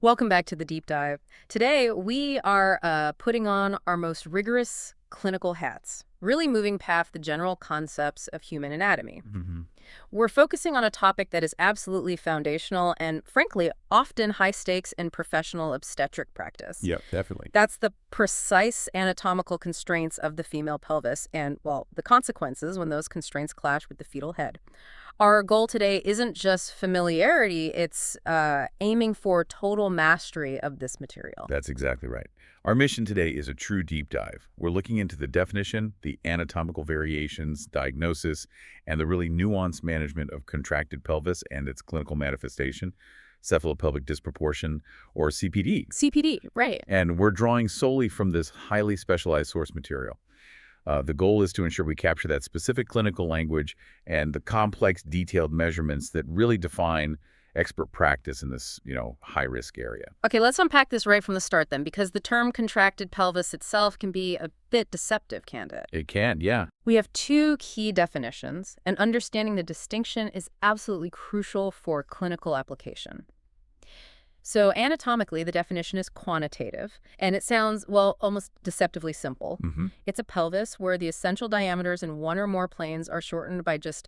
Welcome back to the deep dive. Today, we are putting on our most rigorous clinical hats, really moving past the general concepts of human anatomy. We're focusing on a topic that is absolutely foundational and, frankly, often high stakes in professional obstetric practice. Yeah, definitely. That's the precise anatomical constraints of the female pelvis and, well, the consequences when those constraints clash with the fetal head. Our goal today isn't just familiarity, it's aiming for total mastery of this material. That's exactly right. Our mission today is a true deep dive. We're looking into the definition, the anatomical variations, diagnosis, and the really nuanced management of contracted pelvis and its clinical manifestation, cephalopelvic disproportion, or CPD. CPD, right. And we're drawing solely from this highly specialized source material. The goal is to ensure we capture that specific clinical language and the complex, detailed measurements that really define expert practice in this, high-risk area. Okay, let's unpack this right from the start then, because the term contracted pelvis itself can be a bit deceptive, can't it? It can, yeah. We have two key definitions, and understanding the distinction is absolutely crucial for clinical application. So anatomically, the definition is quantitative, and it sounds, well, almost deceptively simple. It's a pelvis where the essential diameters in one or more planes are shortened by just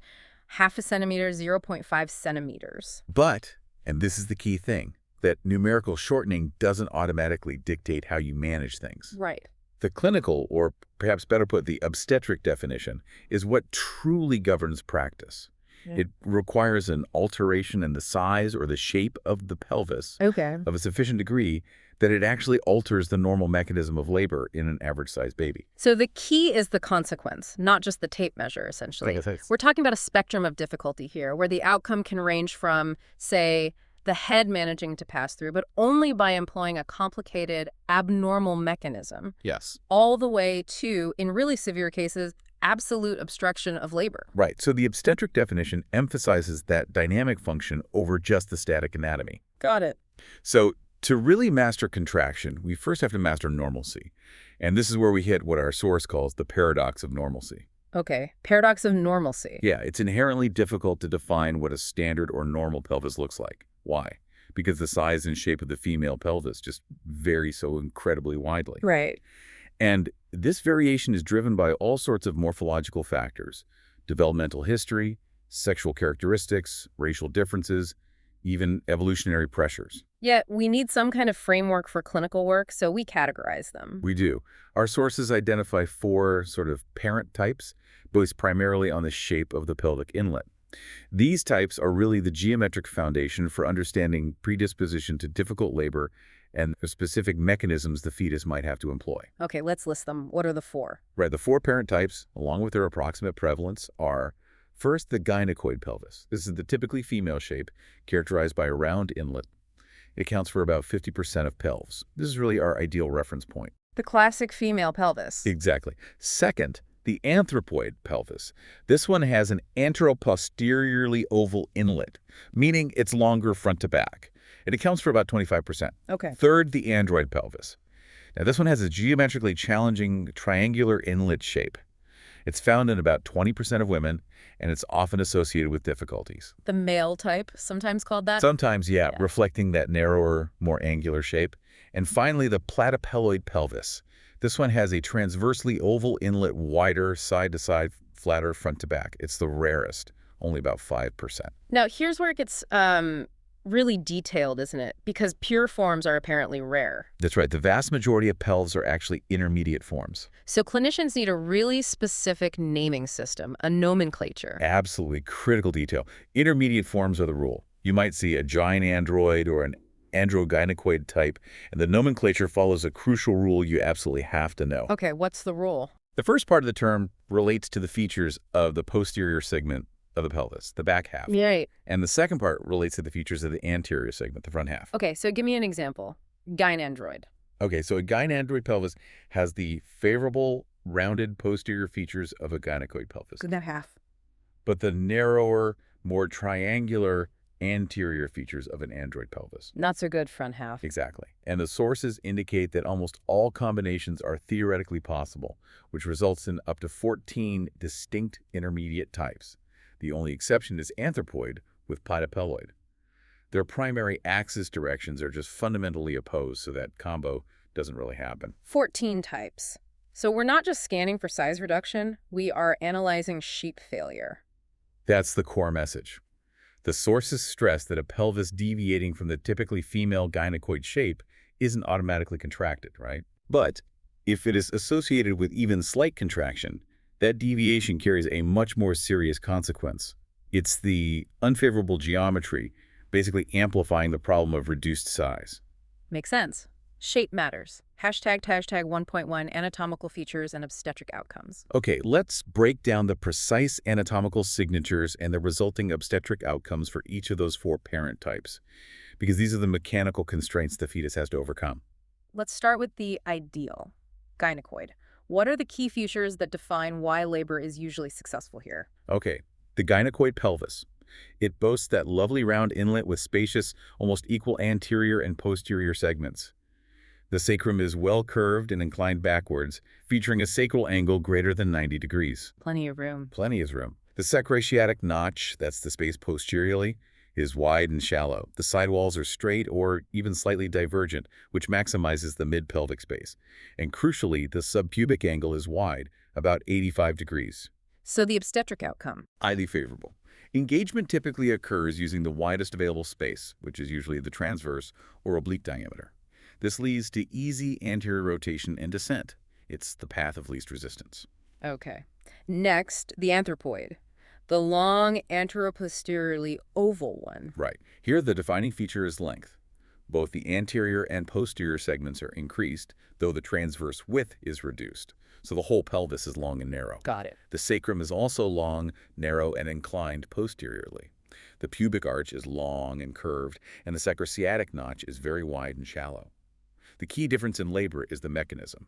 half a centimeter, 0.5 centimeters. But, and this is the key thing, that numerical shortening doesn't automatically dictate how you manage things. Right. The clinical, or perhaps better put, the obstetric definition, is what truly governs practice. It requires an alteration in the size or the shape of the pelvis of a sufficient degree that it actually alters the normal mechanism of labor in an average-sized baby. So the key is the consequence, not just the tape measure, essentially. We're talking about a spectrum of difficulty here, where the outcome can range from, say, the head managing to pass through, but only by employing a complicated, abnormal mechanism. Yes. All the way to, in really severe cases, absolute obstruction of labor. Right. So the obstetric definition emphasizes that dynamic function over just the static anatomy. Got it. So to really master contraction, we first have to master normalcy. And this is where we hit what our source calls the paradox of normalcy. Okay. Paradox of normalcy. Yeah, it's inherently difficult to define what a standard or normal pelvis looks like. Why? Because the size and shape of the female pelvis just vary so incredibly widely. Right. And this variation is driven by all sorts of morphological factors: developmental history, sexual characteristics, racial differences, even evolutionary pressures. Yet we need some kind of framework for clinical work, so we categorize them. We do. Our sources identify four sort of parent types, based primarily on the shape of the pelvic inlet. These types are really the geometric foundation for understanding predisposition to difficult labor and the specific mechanisms the fetus might have to employ. Okay, let's list them. What are the four? Right, the four parent types, along with their approximate prevalence, are first, the gynecoid pelvis. This is the typically female shape, characterized by a round inlet. It accounts for about 50% of pelves. This is really our ideal reference point. The classic female pelvis. Exactly. Second, the anthropoid pelvis. This one has an anteroposteriorly oval inlet, meaning it's longer front to back. It accounts for about 25%. Okay. Third, the android pelvis. Now, this one has a geometrically challenging triangular inlet shape. It's found in about 20% of women, and it's often associated with difficulties. The male type, sometimes called that? Sometimes, yeah, reflecting that narrower, more angular shape. And finally, the platypelloid pelvis. This one has a transversely oval inlet, wider, side-to-side, flatter front to back. It's the rarest, only about 5%. Now, here's where it gets really detailed, isn't it? Because pure forms are apparently rare. That's right. The vast majority of pelves are actually intermediate forms. So clinicians need a really specific naming system, a nomenclature. Absolutely critical detail. Intermediate forms are the rule. You might see a gynandroid or an androgynecoid type, and the nomenclature follows a crucial rule you absolutely have to know. Okay, what's the rule? The first part of the term relates to the features of the posterior segment of the pelvis, the back half. Right. And the second part relates to the features of the anterior segment, the front half. Okay, so give me an example. Gynandroid. Okay, so a gynandroid pelvis has the favorable, rounded posterior features of a gynecoid pelvis, That half. but the narrower, more triangular anterior features of an android pelvis. Not so good front half. Exactly. And the sources indicate that almost all combinations are theoretically possible, which results in up to 14 distinct intermediate types. The only exception is anthropoid with platypelloid. Their primary axis directions are just fundamentally opposed, so that combo doesn't really happen. 14 types. So we're not just scanning for size reduction, we are analyzing sheep failure. That's the core message. The sources stress that a pelvis deviating from the typically female gynecoid shape isn't automatically contracted, right? But if it is associated with even slight contraction, that deviation carries a much more serious consequence. It's the unfavorable geometry, basically amplifying the problem of reduced size. Makes sense. Shape matters. Hashtag 1.1 anatomical features and obstetric outcomes. Okay, let's break down the precise anatomical signatures and the resulting obstetric outcomes for each of those 4 parent types, because these are the mechanical constraints the fetus has to overcome. Let's start with the ideal, gynecoid. What are the key features that define why labor is usually successful here? Okay, the gynecoid pelvis. It boasts that lovely round inlet with spacious, almost equal anterior and posterior segments. The sacrum is well curved and inclined backwards, featuring a sacral angle greater than 90 degrees. Plenty of room. Plenty of room. The sacroiliac notch, that's the space posteriorly, is wide and shallow. The side walls are straight or even slightly divergent, which maximizes the mid-pelvic space. And crucially, the subpubic angle is wide, about 85 degrees. So the obstetric outcome? Highly favorable. Engagement typically occurs using the widest available space, which is usually the transverse or oblique diameter. This leads to easy anterior rotation and descent. It's the path of least resistance. Okay. Next, the anthropoid. The long anteroposteriorly oval one. Right. Here, the defining feature is length. Both the anterior and posterior segments are increased, though the transverse width is reduced. So the whole pelvis is long and narrow. Got it. The sacrum is also long, narrow, and inclined posteriorly. The pubic arch is long and curved, and the sacroiliac notch is very wide and shallow. The key difference in labor is the mechanism.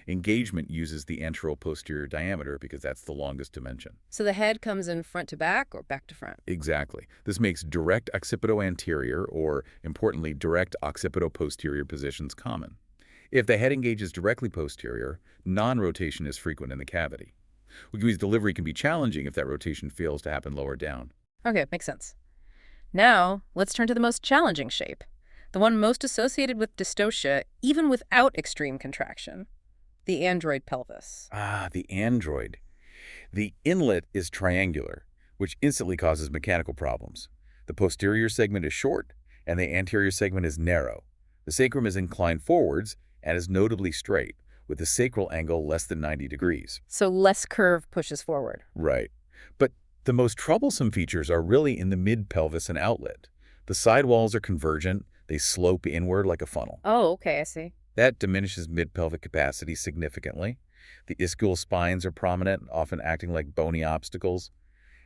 Engagement uses the anteroposterior diameter because that's the longest dimension. So the head comes in front to back or back to front? Exactly. This makes direct occipito-anterior, or importantly, direct occipito-posterior positions common. If the head engages directly posterior, non-rotation is frequent in the cavity, which means delivery can be challenging if that rotation fails to happen lower down. Okay, makes sense. Now, let's turn to the most challenging shape, the one most associated with dystocia, even without extreme contraction, the android pelvis. Ah, the android. The inlet is triangular, which instantly causes mechanical problems. The posterior segment is short, and the anterior segment is narrow. The sacrum is inclined forwards and is notably straight, with the sacral angle less than 90 degrees. So less curve pushes forward. Right. But the most troublesome features are really in the mid-pelvis and outlet. The side walls are convergent. They slope inward like a funnel. Oh, okay, I see. That diminishes mid-pelvic capacity significantly. The ischial spines are prominent, often acting like bony obstacles.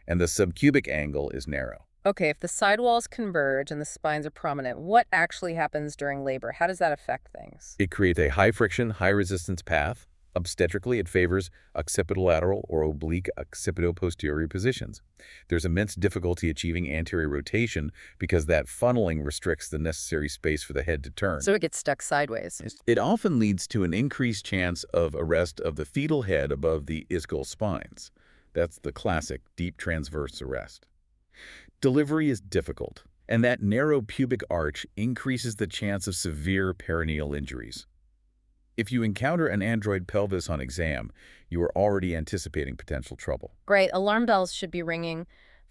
And the subpubic angle is narrow. Okay, if the side walls converge and the spines are prominent, what actually happens during labor? How does that affect things? It creates a high-friction, high-resistance path. Obstetrically, it favors occipitolateral or oblique occipito-posterior positions. There's immense difficulty achieving anterior rotation because that funneling restricts the necessary space for the head to turn. So it gets stuck sideways. It often leads to an increased chance of arrest of the fetal head above the ischial spines. That's the classic deep transverse arrest. Delivery is difficult, and that narrow pubic arch increases the chance of severe perineal injuries. If you encounter an android pelvis on exam, you are already anticipating potential trouble. Great. Alarm bells should be ringing.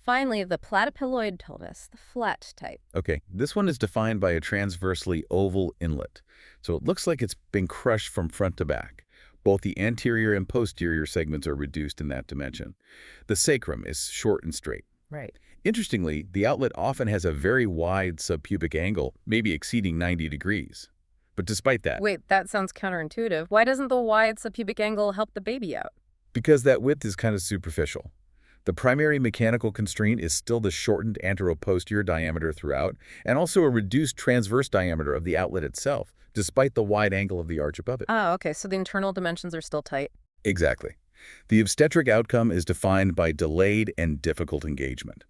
Finally, the platypelloid pelvis, the flat type. Okay, this one is defined by a transversely oval inlet, so it looks like it's been crushed from front to back. Both the anterior and posterior segments are reduced in that dimension. The sacrum is short and straight. Right. Interestingly, the outlet often has a very wide subpubic angle, maybe exceeding 90 degrees. But despite that... Wait, that sounds counterintuitive. Why doesn't the wide subpubic angle help the baby out? Because that width is kind of superficial. The primary mechanical constraint is still the shortened anteroposterior diameter throughout, and also a reduced transverse diameter of the outlet itself, despite the wide angle of the arch above it. Oh, okay, so the internal dimensions are still tight. Exactly. The obstetric outcome is defined by delayed and difficult engagement.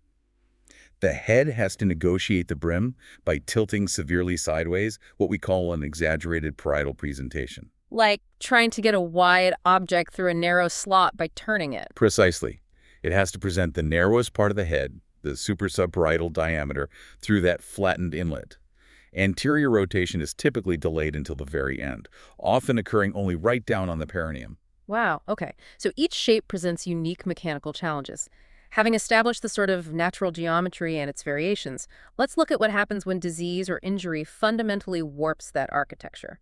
The head has to negotiate the brim by tilting severely sideways, what we call an exaggerated parietal presentation. Like trying to get a wide object through a narrow slot by turning it. Precisely. It has to present the narrowest part of the head, the suprasubparietal diameter, through that flattened inlet. Anterior rotation is typically delayed until the very end, often occurring only right down on the perineum. Wow, okay. So each shape presents unique mechanical challenges. Having established the sort of natural geometry and its variations, let's look at what happens when disease or injury fundamentally warps that architecture.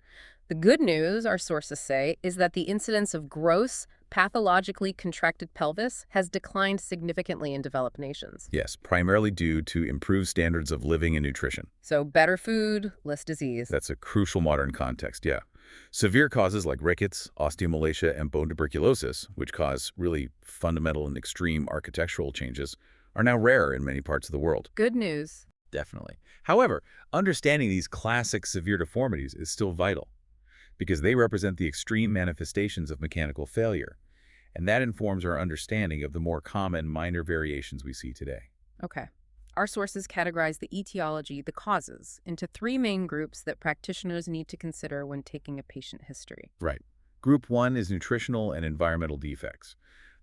The good news, our sources say, is that the incidence of gross, pathologically contracted pelvis has declined significantly in developed nations. Yes, primarily due to improved standards of living and nutrition. So better food, less disease. That's a crucial modern context, yeah. Severe causes like rickets, osteomalacia, and bone tuberculosis, which cause really fundamental and extreme architectural changes, are now rare in many parts of the world. Good news. Definitely. However, understanding these classic severe deformities is still vital, because they represent the extreme manifestations of mechanical failure, and that informs our understanding of the more common minor variations we see today. Okay. Our sources categorize the etiology, the causes, into three main groups that practitioners need to consider when taking a patient history. Right. Group 1 is nutritional and environmental defects.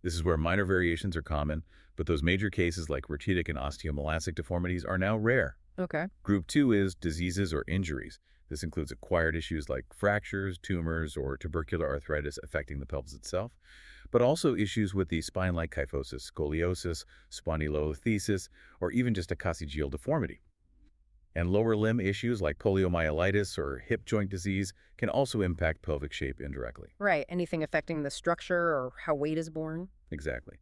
This is where minor variations are common, but those major cases like rachitic and osteomalacic deformities are now rare. Okay. Group 2 is diseases or injuries. This includes acquired issues like fractures, tumors, or tubercular arthritis affecting the pelvis itself, but also issues with the spine-like kyphosis, scoliosis, spondylolisthesis, or even just a coccygeal deformity. And lower limb issues like poliomyelitis or hip joint disease can also impact pelvic shape indirectly. Right. Anything affecting the structure or how weight is borne? Exactly.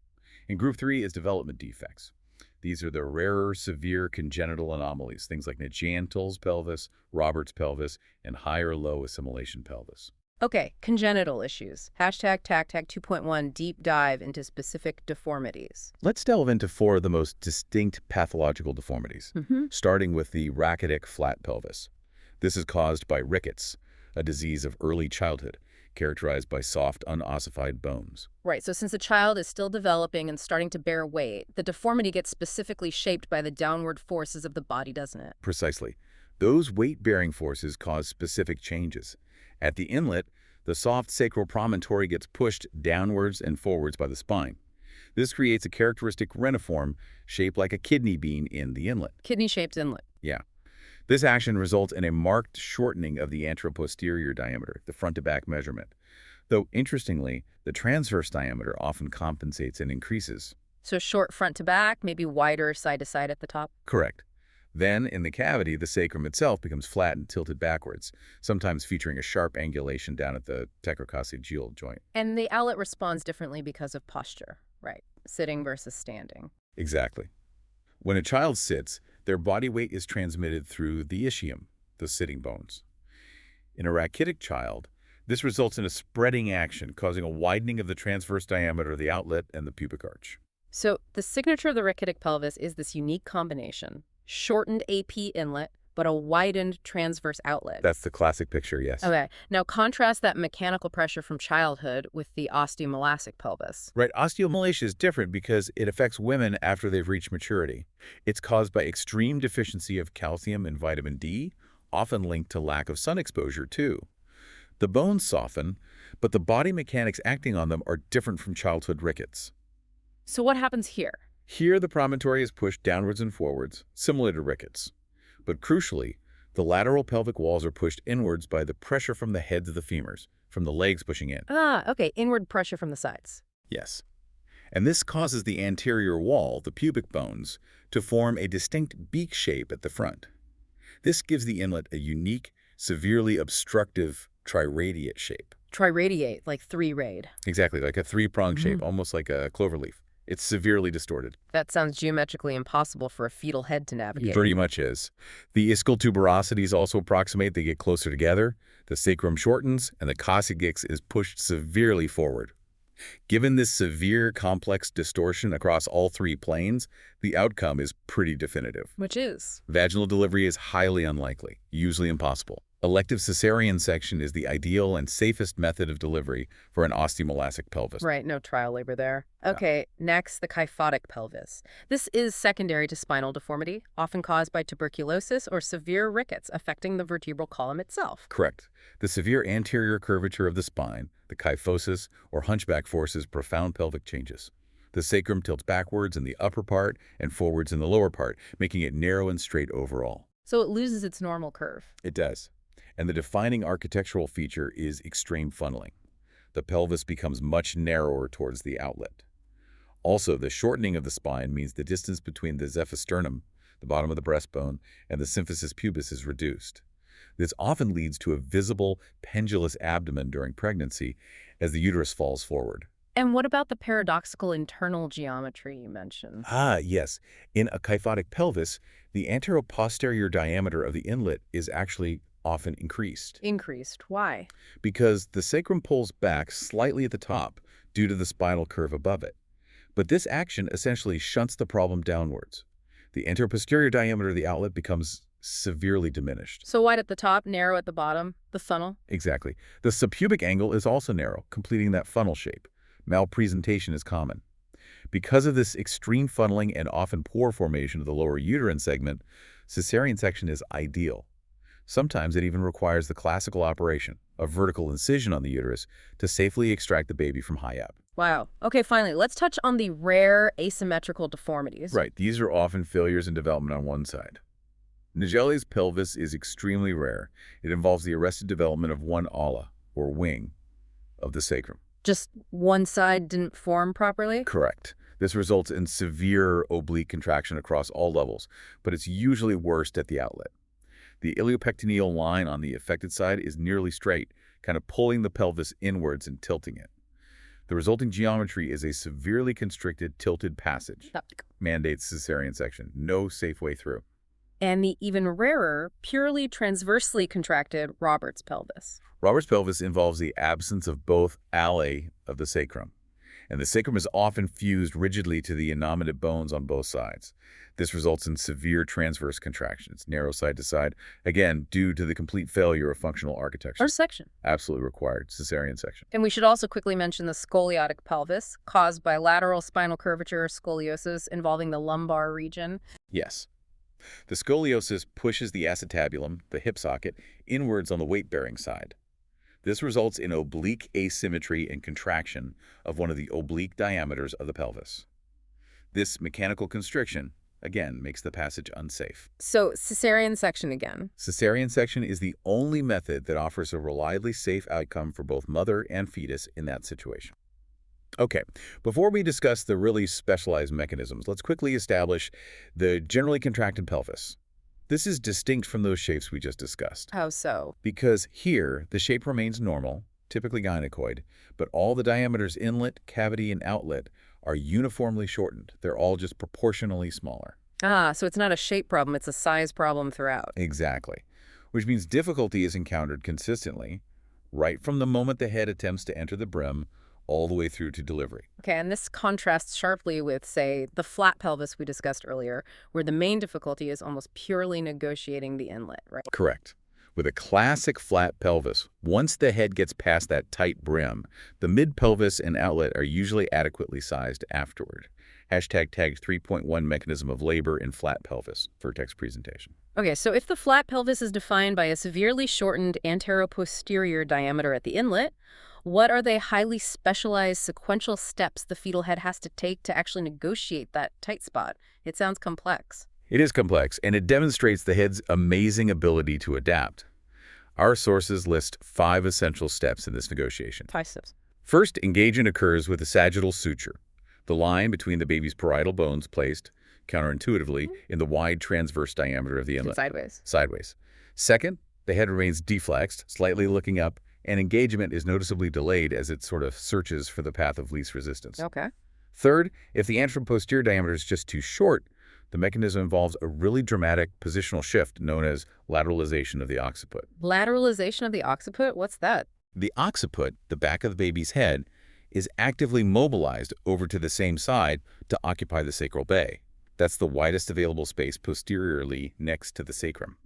And Group 3 is development defects. These are the rarer, severe congenital anomalies, things like Naegele's pelvis, Robert's pelvis, and high or low assimilation pelvis. Okay, congenital issues. Hashtag TACTAC 2.1 deep dive into specific deformities. Let's delve into 4 of the most distinct pathological deformities, starting with the rachitic flat pelvis. This is caused by rickets, a disease of early childhood, characterized by soft, unossified bones. Right, so since the child is still developing and starting to bear weight, the deformity gets specifically shaped by the downward forces of the body, doesn't it? Precisely. Those weight-bearing forces cause specific changes. At the inlet, the soft sacral promontory gets pushed downwards and forwards by the spine. This creates a characteristic reniform shaped like a kidney bean in the inlet. Kidney-shaped inlet. Yeah. This action results in a marked shortening of the anteroposterior diameter, the front-to-back measurement. Though, interestingly, the transverse diameter often compensates and increases. So short front to back, maybe wider side to side at the top? Correct. Then, in the cavity, the sacrum itself becomes flat and tilted backwards, sometimes featuring a sharp angulation down at the tetracoccygeal joint. And the outlet responds differently because of posture, right? Sitting versus standing. Exactly. When a child sits, their body weight is transmitted through the ischium, the sitting bones. In a rachitic child, this results in a spreading action, causing a widening of the transverse diameter of the outlet and the pubic arch. So the signature of the rachitic pelvis is this unique combination: shortened AP inlet, but a widened transverse outlet. That's the classic picture, yes. Okay. Now contrast that mechanical pressure from childhood with the osteomalacic pelvis. Right. Osteomalacia is different because it affects women after they've reached maturity. It's caused by extreme deficiency of calcium and vitamin D, often linked to lack of sun exposure, too. The bones soften, but the body mechanics acting on them are different from childhood rickets. So what happens here? Here, the promontory is pushed downwards and forwards, similar to rickets. But crucially, the lateral pelvic walls are pushed inwards by the pressure from the heads of the femurs, from the legs pushing in. Ah, okay, inward pressure from the sides. Yes. And this causes the anterior wall, the pubic bones, to form a distinct beak shape at the front. This gives the inlet a unique, severely obstructive triradiate shape. Triradiate, like three-rayed. Exactly, like a three-pronged shape, almost like a clover leaf. It's severely distorted. That sounds geometrically impossible for a fetal head to navigate. It pretty much is. The ischial tuberosities also approximate. They get closer together. The sacrum shortens, and the coccyx is pushed severely forward. Given this severe, complex distortion across all 3 planes, the outcome is pretty definitive. Which is? Vaginal delivery is highly unlikely, usually impossible. Elective cesarean section is the ideal and safest method of delivery for an osteomalacic pelvis. Right, no trial labor there. Okay, next, the kyphotic pelvis. This is secondary to spinal deformity, often caused by tuberculosis or severe rickets affecting the vertebral column itself. Correct. The severe anterior curvature of the spine, the kyphosis or hunchback, forces profound pelvic changes. The sacrum tilts backwards in the upper part and forwards in the lower part, making it narrow and straight overall. So it loses its normal curve. It does. And the defining architectural feature is extreme funneling. The pelvis becomes much narrower towards the outlet. Also, the shortening of the spine means the distance between the xephosternum, the bottom of the breastbone, and the symphysis pubis is reduced. This often leads to a visible, pendulous abdomen during pregnancy as the uterus falls forward. And what about the paradoxical internal geometry you mentioned? Yes. In a kyphotic pelvis, the anteroposterior diameter of the inlet is actually often increased. Increased. Why? Because the sacrum pulls back slightly at the top due to the spinal curve above it. But this action essentially shunts the problem downwards. The anteroposterior diameter of the outlet becomes severely diminished. So wide at the top, narrow at the bottom, the funnel? Exactly. The subpubic angle is also narrow, completing that funnel shape. Malpresentation is common. Because of this extreme funneling and often poor formation of the lower uterine segment, cesarean section is ideal. Sometimes it even requires the classical operation, a vertical incision on the uterus, to safely extract the baby from high up. Wow. Okay, finally, let's touch on the rare asymmetrical deformities. Right. These are often failures in development on one side. Naegeli's pelvis is extremely rare. It involves the arrested development of one ala, or wing, of the sacrum. Just one side didn't form properly? Correct. This results in severe oblique contraction across all levels, but it's usually worst at the outlet. The iliopectineal line on the affected side is nearly straight, kind of pulling the pelvis inwards and tilting it. The resulting geometry is a severely constricted, tilted passage. Mandates cesarean section. No safe way through. And the even rarer, purely transversely contracted Robert's pelvis. Robert's pelvis involves the absence of both alae of the sacrum, and the sacrum is often fused rigidly to the innominate bones on both sides. This results in severe transverse contractions, narrow side to side, again, due to the complete failure of functional architecture. Or section. Absolutely required, cesarean section. And we should also quickly mention the scoliotic pelvis, caused by lateral spinal curvature or scoliosis involving the lumbar region. Yes. The scoliosis pushes the acetabulum, the hip socket, inwards on the weight-bearing side. This results in oblique asymmetry and contraction of one of the oblique diameters of the pelvis. This mechanical constriction, again, makes the passage unsafe. So, cesarean section again. Cesarean section is the only method that offers a reliably safe outcome for both mother and fetus in that situation. Okay, before we discuss the really specialized mechanisms, let's quickly establish the generally contracted pelvis. This is distinct from those shapes we just discussed. How so? Because here, the shape remains normal, typically gynecoid, but all the diameters inlet, cavity, and outlet are uniformly shortened. They're all just proportionally smaller. So it's not a shape problem, it's a size problem throughout. Exactly. Which means difficulty is encountered consistently, right from the moment the head attempts to enter the brim, all the way through to delivery. Okay, and this contrasts sharply with, say, the flat pelvis we discussed earlier, where the main difficulty is almost purely negotiating the inlet, right? Correct. With a classic flat pelvis, once the head gets past that tight brim, the mid-pelvis and outlet are usually adequately sized afterward. Hashtag tagged 3.1 mechanism of labor in flat pelvis for text presentation. Okay, so if the flat pelvis is defined by a severely shortened anteroposterior diameter at the inlet, what are the highly specialized sequential steps the fetal head has to take to actually negotiate that tight spot? It sounds complex. It is complex, and it demonstrates the head's amazing ability to adapt. Our sources list 5 essential steps in this negotiation. 5 steps. First, engagement occurs with the sagittal suture, the line between the baby's parietal bones placed, counterintuitively, in the wide transverse diameter of the inlet. Sideways. Second, the head remains deflexed, slightly looking up, and engagement is noticeably delayed as it sort of searches for the path of least resistance. Okay. Third, if the anteroposterior diameter is just too short, the mechanism involves a really dramatic positional shift known as lateralization of the occiput. Lateralization of the occiput? What's that? The occiput, the back of the baby's head, is actively mobilized over to the same side to occupy the sacral bay. That's the widest available space posteriorly next to the sacrum.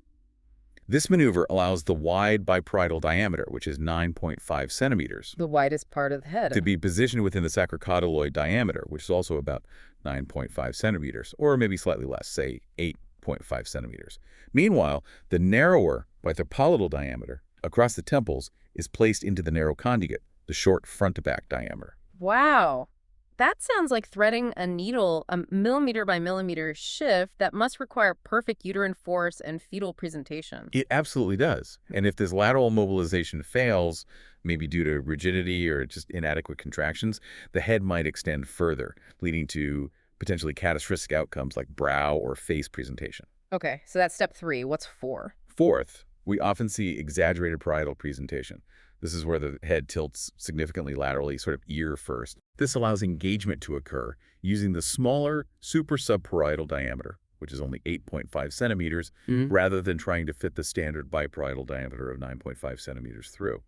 This maneuver allows the wide biparietal diameter, which is 9.5 centimeters, the widest part of the head, to be positioned within the sacrocaudaloid diameter, which is also about 9.5 centimeters, or maybe slightly less, say 8.5 centimeters. Meanwhile, the narrower bithypalatal diameter across the temples is placed into the narrow conjugate, the short front-to-back diameter. Wow. That sounds like threading a needle a millimeter by millimeter shift that must require perfect uterine force and fetal presentation. It absolutely does. And if this lateral mobilization fails, maybe due to rigidity or just inadequate contractions, the head might extend further, leading to potentially catastrophic outcomes like brow or face presentation. Okay, so that's step 3. What's 4? Fourth, we often see exaggerated parietal presentation. This is where the head tilts significantly laterally, sort of ear first. This allows engagement to occur using the smaller suprasubparietal diameter, which is only 8.5 centimeters, rather than trying to fit the standard biparietal diameter of 9.5 centimeters through.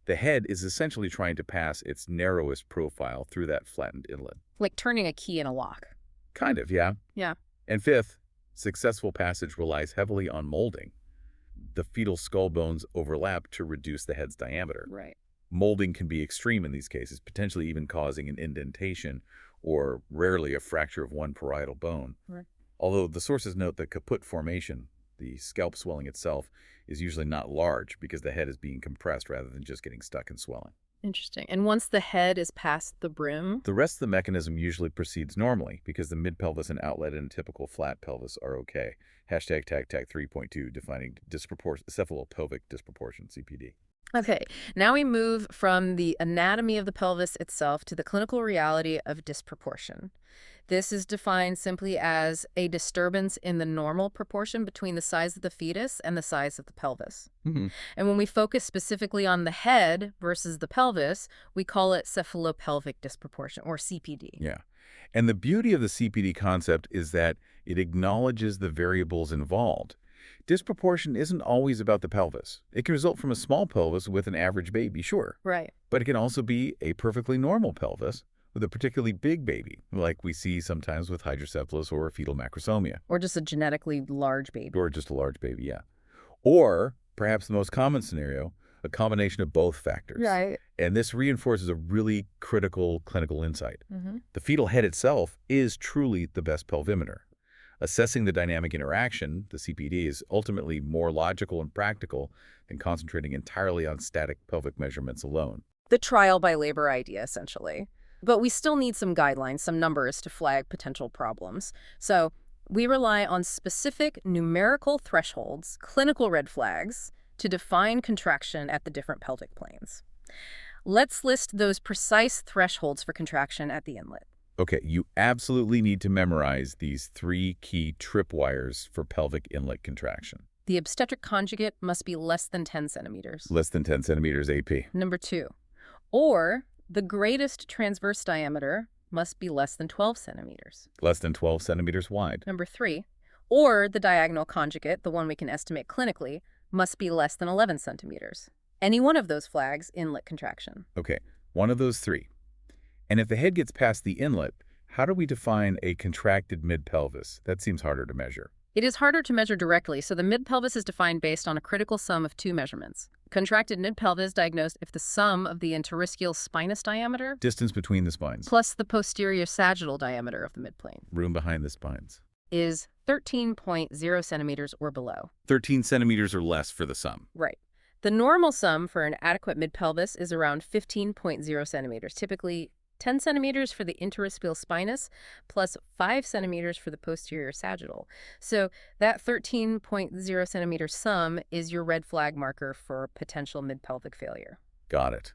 The head is essentially trying to pass its narrowest profile through that flattened inlet. Like turning a key in a lock. Kind of, yeah. Yeah. And fifth, successful passage relies heavily on molding. The fetal skull bones overlap to reduce the head's diameter. Right. Molding can be extreme in these cases, potentially even causing an indentation or rarely a fracture of one parietal bone. Right. Although the sources note that caput formation, the scalp swelling itself, is usually not large because the head is being compressed rather than just getting stuck and swelling. Interesting. And once the head is past the brim? The rest of the mechanism usually proceeds normally because the mid-pelvis and outlet in a typical flat pelvis are okay. Hashtag tag 3.2 defining cephalopelvic disproportion, CPD. Okay, now we move from the anatomy of the pelvis itself to the clinical reality of disproportion. This is defined simply as a disturbance in the normal proportion between the size of the fetus and the size of the pelvis. And when we focus specifically on the head versus the pelvis, we call it cephalopelvic disproportion, or CPD. Yeah. And the beauty of the CPD concept is that it acknowledges the variables involved. Disproportion isn't always about the pelvis. It can result from a small pelvis with an average baby, sure. Right. But it can also be a perfectly normal pelvis with a particularly big baby, like we see sometimes with hydrocephalus or fetal macrosomia. Or just a genetically large baby. Or just a large baby, yeah. Or, perhaps the most common scenario, a combination of both factors. Right. And this reinforces a really critical clinical insight. The fetal head itself is truly the best pelvimeter. Assessing the dynamic interaction, the CPD, is ultimately more logical and practical than concentrating entirely on static pelvic measurements alone. The trial by labor idea, essentially. But we still need some guidelines, some numbers to flag potential problems. So we rely on specific numerical thresholds, clinical red flags, to define contraction at the different pelvic planes. Let's list those precise thresholds for contraction at the inlet. Okay, you absolutely need to memorize these 3 key tripwires for pelvic inlet contraction. The obstetric conjugate must be less than 10 centimeters. Less than 10 centimeters AP. Number 2. Or the greatest transverse diameter must be less than 12 centimeters. Less than 12 centimeters wide. Number 3. Or the diagonal conjugate, the one we can estimate clinically, must be less than 11 centimeters. Any one of those flags, inlet contraction. Okay, one of those 3. And if the head gets past the inlet, how do we define a contracted mid-pelvis? That seems harder to measure. It is harder to measure directly, so the mid-pelvis is defined based on a critical sum of 2 measurements. Contracted mid-pelvis diagnosed if the sum of the interischial spinous diameter, Distance between the spines. plus the sagittal diameter of the midplane, Room behind the spines. is 13.0 centimeters or below. 13 centimeters or less for the sum. Right. The normal sum for an adequate mid-pelvis is around 15.0 centimeters, typically 10 centimeters for the interischial spinous, plus 5 centimeters for the posterior sagittal. So that 13.0 centimeter sum is your red flag marker for potential mid-pelvic failure. Got it.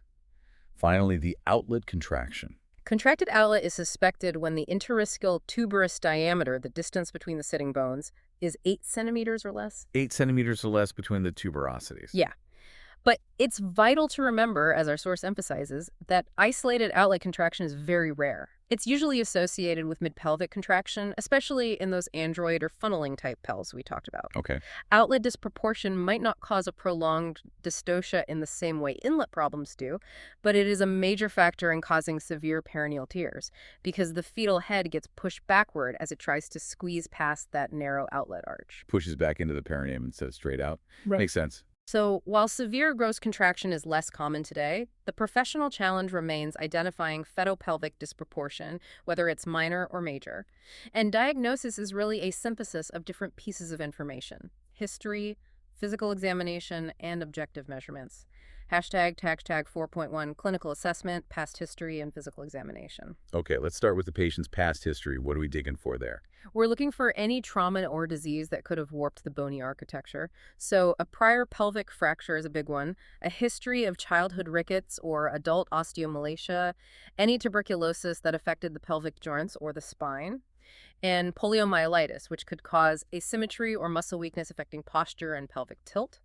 Finally, the outlet contraction. Contracted outlet is suspected when the interischial tuberous diameter, the distance between the sitting bones, is 8 centimeters or less. 8 centimeters or less between the tuberosities. Yeah. But it's vital to remember, as our source emphasizes, that isolated outlet contraction is very rare. It's usually associated with mid-pelvic contraction, especially in those android or funneling type pelves we talked about. Okay. Outlet disproportion might not cause a prolonged dystocia in the same way inlet problems do, but it is a major factor in causing severe perineal tears because the fetal head gets pushed backward as it tries to squeeze past that narrow outlet arch. Pushes back into the perineum instead of straight out. Right. Makes sense. So while severe gross contraction is less common today, the professional challenge remains identifying fetopelvic disproportion, whether it's minor or major. And diagnosis is really a synthesis of different pieces of information: history, physical examination, and objective measurements. Hashtag 4.1 clinical assessment, past history, and physical examination. Okay, let's start with the patient's past history. What are we digging for there? We're looking for any trauma or disease that could have warped the bony architecture. So a prior pelvic fracture is a big one, a history of childhood rickets or adult osteomalacia, any tuberculosis that affected the pelvic joints or the spine, and poliomyelitis, which could cause asymmetry or muscle weakness affecting posture and pelvic tilt.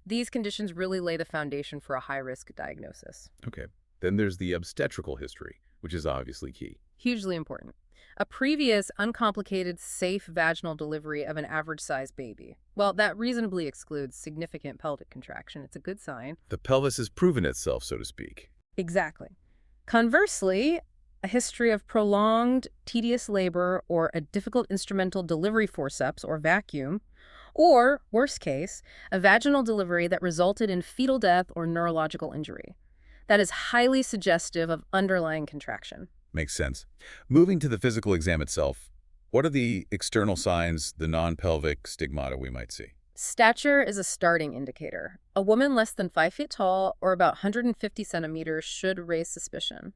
These conditions really lay the foundation for a high-risk diagnosis. Okay. Then there's the obstetrical history, which is obviously key. Hugely important. A previous, uncomplicated, safe vaginal delivery of an average-sized baby. Well, that reasonably excludes significant pelvic contraction. It's a good sign. The pelvis has proven itself, so to speak. Exactly. Conversely, a history of prolonged, tedious labor or a difficult instrumental delivery forceps or vacuum, or, worst case, a vaginal delivery that resulted in fetal death or neurological injury. That is highly suggestive of underlying contraction. Makes sense. Moving to the physical exam itself, what are the external signs, the non-pelvic stigmata we might see? Stature is a starting indicator. A woman less than 5 feet tall or about 150 centimeters should raise suspicion.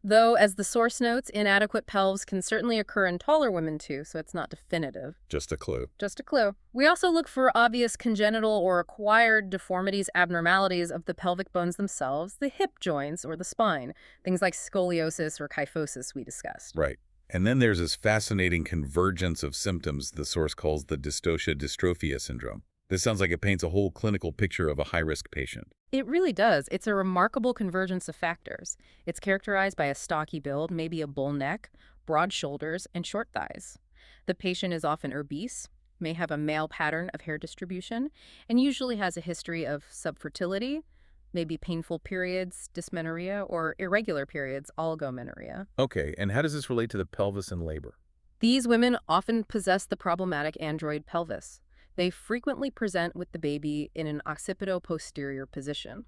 Though, as the source notes, inadequate pelves can certainly occur in taller women too, so it's not definitive. Just a clue. Just a clue. We also look for obvious congenital or acquired deformities, abnormalities of the pelvic bones themselves, the hip joints, or the spine. Things like scoliosis or kyphosis we discussed. Right. And then there's this fascinating convergence of symptoms the source calls the dystocia dystrophia syndrome. This sounds like it paints a whole clinical picture of a high-risk patient. It really does. It's a remarkable convergence of factors. It's characterized by a stocky build, maybe a bull neck, broad shoulders, and short thighs. The patient is often obese, may have a male pattern of hair distribution, and usually has a history of subfertility, maybe painful periods, dysmenorrhea, or irregular periods, oligomenorrhea. Okay, and how does this relate to the pelvis and labor? These women often possess the problematic android pelvis. They frequently present with the baby in an occipito-posterior position.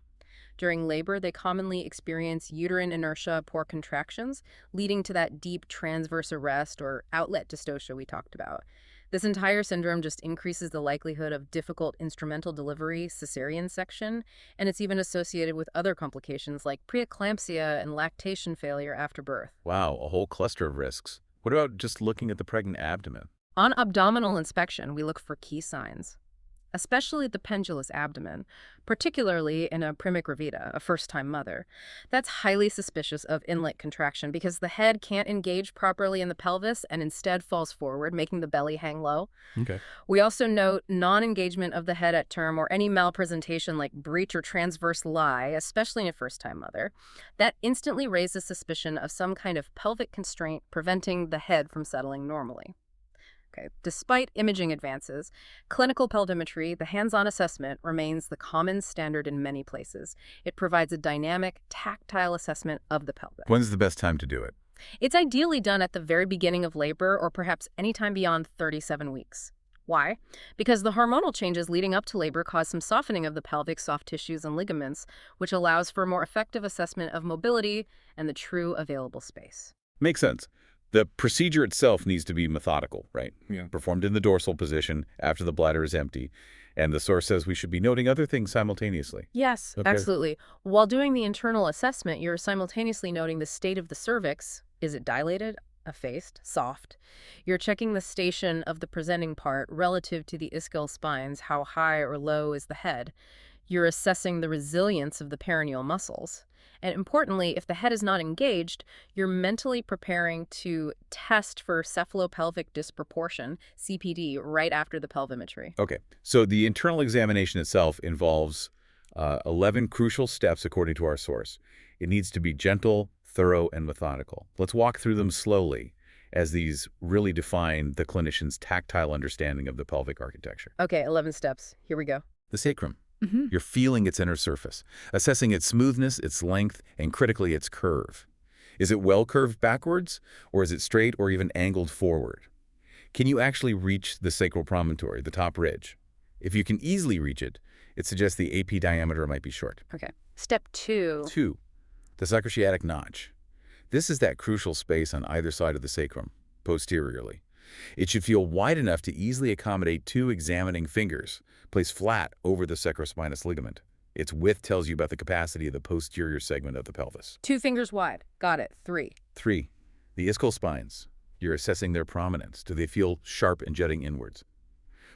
During labor, they commonly experience uterine inertia, poor contractions, leading to that deep transverse arrest or outlet dystocia we talked about. This entire syndrome just increases the likelihood of difficult instrumental delivery, cesarean section, and it's even associated with other complications like preeclampsia and lactation failure after birth. Wow, a whole cluster of risks. What about just looking at the pregnant abdomen? On abdominal inspection, we look for key signs, especially the pendulous abdomen, particularly in a prima gravida, a first-time mother. That's highly suspicious of inlet contraction because the head can't engage properly in the pelvis and instead falls forward, making the belly hang low. Okay. We also note non-engagement of the head at term or any malpresentation like breech or transverse lie, especially in a first-time mother. That instantly raises suspicion of some kind of pelvic constraint preventing the head from settling normally. Okay. Despite imaging advances, clinical pelvimetry, the hands-on assessment, remains the common standard in many places. It provides a dynamic, tactile assessment of the pelvis. When's the best time to do it? It's ideally done at the very beginning of labor or perhaps any time beyond 37 weeks. Why? Because the hormonal changes leading up to labor cause some softening of the pelvic soft tissues and ligaments, which allows for a more effective assessment of mobility and the true available space. Makes sense. The procedure itself needs to be methodical, right? Yeah. Performed in the dorsal position after the bladder is empty. And the source says we should be noting other things simultaneously. Yes, Okay. absolutely. While doing the internal assessment, you're simultaneously noting the state of the cervix. Is it dilated, effaced, soft? You're checking the station of the presenting part relative to the ischial spines. How high or low is the head? You're assessing the resilience of the perineal muscles. And importantly, if the head is not engaged, you're mentally preparing to test for Cephalopelvic Disproportion, CPD, right after the pelvimetry. Okay, so the internal examination itself involves 11 crucial steps according to our source. It needs to be gentle, thorough, and methodical. Let's walk through them slowly, as these really define the clinician's tactile understanding of the pelvic architecture. Okay, 11 steps. Here we go. The sacrum. You're feeling its inner surface, assessing its smoothness, its length, and critically its curve. Is it well curved backwards, or is it straight or even angled forward? Can you actually reach the sacral promontory, the top ridge? If you can easily reach it, it suggests the AP diameter might be short. Okay. Step 2. 2. The sacrosciatic notch. This is that crucial space on either side of the sacrum, posteriorly. It should feel wide enough to easily accommodate two examining fingers, placed flat over the sacrospinous ligament. Its width tells you about the capacity of the posterior segment of the pelvis. 2 fingers wide. Got it. 3. 3. The ischial spines. You're assessing their prominence. Do they feel sharp and jutting inwards?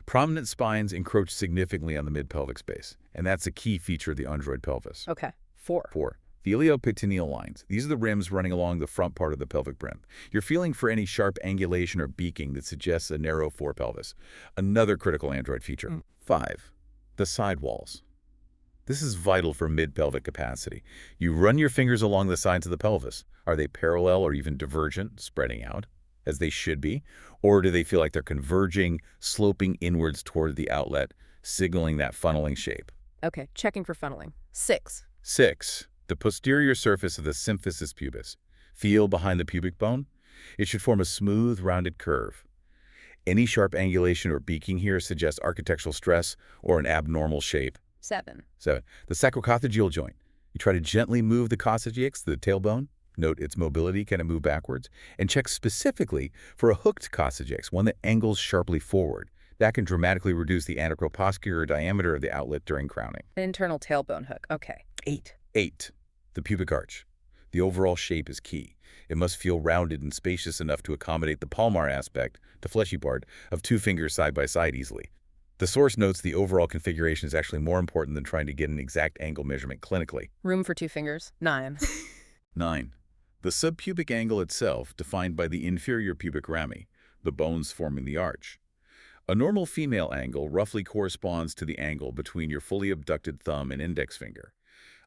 Prominent spines encroach significantly on the mid-pelvic space, and that's a key feature of the android pelvis. Okay. 4. 4. The iliopectineal lines. These are the rims running along the front part of the pelvic brim. You're feeling for any sharp angulation or beaking that suggests a narrow forepelvis, another critical android feature. 5. The side walls. This is vital for mid-pelvic capacity. You run your fingers along the sides of the pelvis. Are they parallel or even divergent, spreading out, as they should be? Or do they feel like they're converging, sloping inwards toward the outlet, signaling that funneling shape? Okay, checking for funneling. 6. 6. The posterior surface of the symphysis pubis. Feel behind the pubic bone? It should form a smooth, rounded curve. Any sharp angulation or beaking here suggests architectural stress or an abnormal shape. 7. 7. The sacrococcygeal joint. You try to gently move the coccygeus, the tailbone. Note its mobility, can it move backwards? And check specifically for a hooked coccygeus, one that angles sharply forward. That can dramatically reduce the anteroposterior diameter of the outlet during crowning. An internal tailbone hook. Okay. 8. 8. The pubic arch. The overall shape is key. It must feel rounded and spacious enough to accommodate the palmar aspect, the fleshy part, of 2 fingers side by side easily. The source notes the overall configuration is actually more important than trying to get an exact angle measurement clinically. Room for 2 fingers. 9. 9. The subpubic angle itself, defined by the inferior pubic rami, the bones forming the arch. A normal female angle roughly corresponds to the angle between your fully abducted thumb and index finger.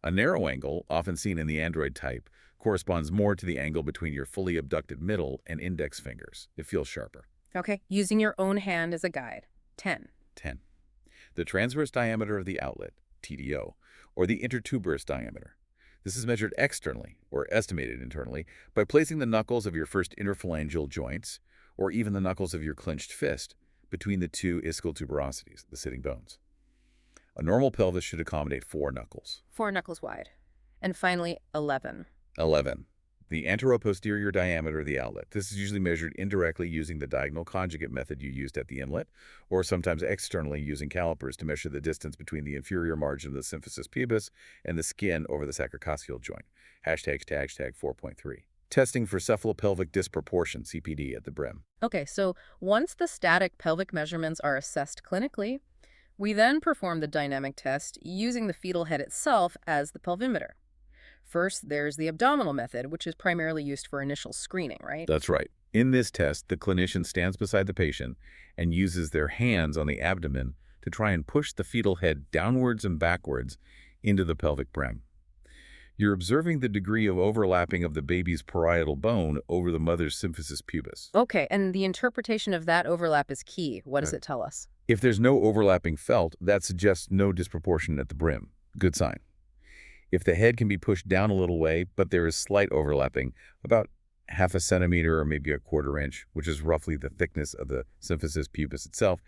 A narrow angle, often seen in the android type, corresponds more to the angle between your fully abducted middle and index fingers. It feels sharper. Okay, using your own hand as a guide. 10. 10. The transverse diameter of the outlet, TDO, or the intertuberous diameter. This is measured externally, or estimated internally, by placing the knuckles of your first interphalangeal joints, or even the knuckles of your clenched fist, between the 2 ischial tuberosities, the sitting bones. A normal pelvis should accommodate 4 knuckles. 4 knuckles wide. And finally, 11. 11. The anteroposterior diameter of the outlet. This is usually measured indirectly using the diagonal conjugate method you used at the inlet, or sometimes externally using calipers to measure the distance between the inferior margin of the symphysis pubis and the skin over the sacrococcygeal joint. ## 4.3. Testing for cephalopelvic disproportion, CPD, at the brim. Okay, so once the static pelvic measurements are assessed clinically, we then perform the dynamic test using the fetal head itself as the pelvimeter. First, there's the abdominal method, which is primarily used for initial screening, right? That's right. In this test, the clinician stands beside the patient and uses their hands on the abdomen to try and push the fetal head downwards and backwards into the pelvic brim. You're observing the degree of overlapping of the baby's parietal bone over the mother's symphysis pubis. Okay, and the interpretation of that overlap is key. What does it tell us? If there's no overlapping felt, that suggests no disproportion at the brim. Good sign. If the head can be pushed down a little way, but there is slight overlapping, about ½ centimeter or maybe ¼ inch, which is roughly the thickness of the symphysis pubis itself,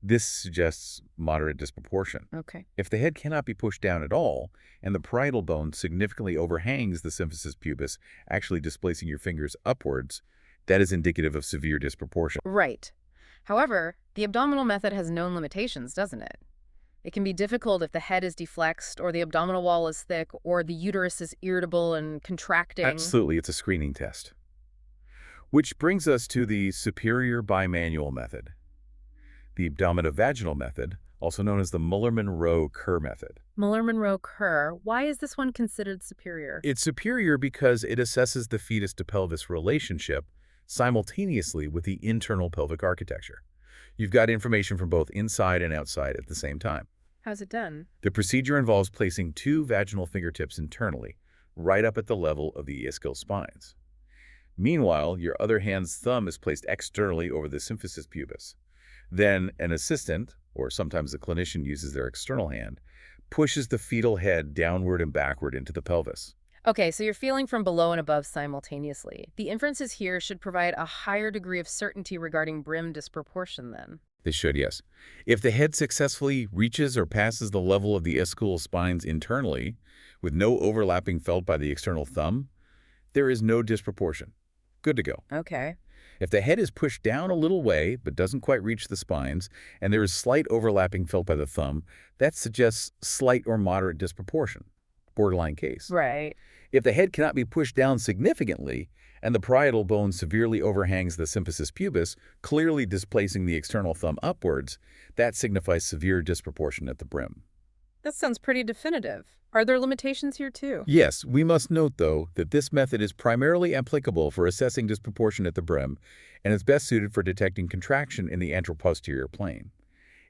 this suggests moderate disproportion. Okay. If the head cannot be pushed down at all, and the parietal bone significantly overhangs the symphysis pubis, actually displacing your fingers upwards, that is indicative of severe disproportion. Right. However, the abdominal method has known limitations, doesn't it? It can be difficult if the head is deflexed, or the abdominal wall is thick, or the uterus is irritable and contracting. Absolutely, it's a screening test. Which brings us to the superior bimanual method. The Abdominovaginal method, also known as the Muller-Monroe-Kerr method. Muller-Monroe-Kerr. Why is this one considered superior? It's superior because it assesses the fetus-to-pelvis relationship simultaneously with the internal pelvic architecture. You've got information from both inside and outside at the same time. How's it done? The procedure involves placing 2 vaginal fingertips internally, right up at the level of the ischial spines. Meanwhile, your other hand's thumb is placed externally over the symphysis pubis. Then an assistant, or sometimes the clinician uses their external hand, pushes the fetal head downward and backward into the pelvis. Okay, so you're feeling from below and above simultaneously. The inferences here should provide a higher degree of certainty regarding brim disproportion then. They should, yes. If the head successfully reaches or passes the level of the ischial spines internally, with no overlapping felt by the external thumb, there is no disproportion. Good to go. Okay. If the head is pushed down a little way but doesn't quite reach the spines, and there is slight overlapping felt by the thumb, that suggests slight or moderate disproportion, borderline case. Right. If the head cannot be pushed down significantly, and the parietal bone severely overhangs the symphysis pubis, clearly displacing the external thumb upwards, that signifies severe disproportion at the brim. That sounds pretty definitive. Are there limitations here too? Yes, we must note, though, that this method is primarily applicable for assessing disproportion at the brim and is best suited for detecting contraction in the anteroposterior plane.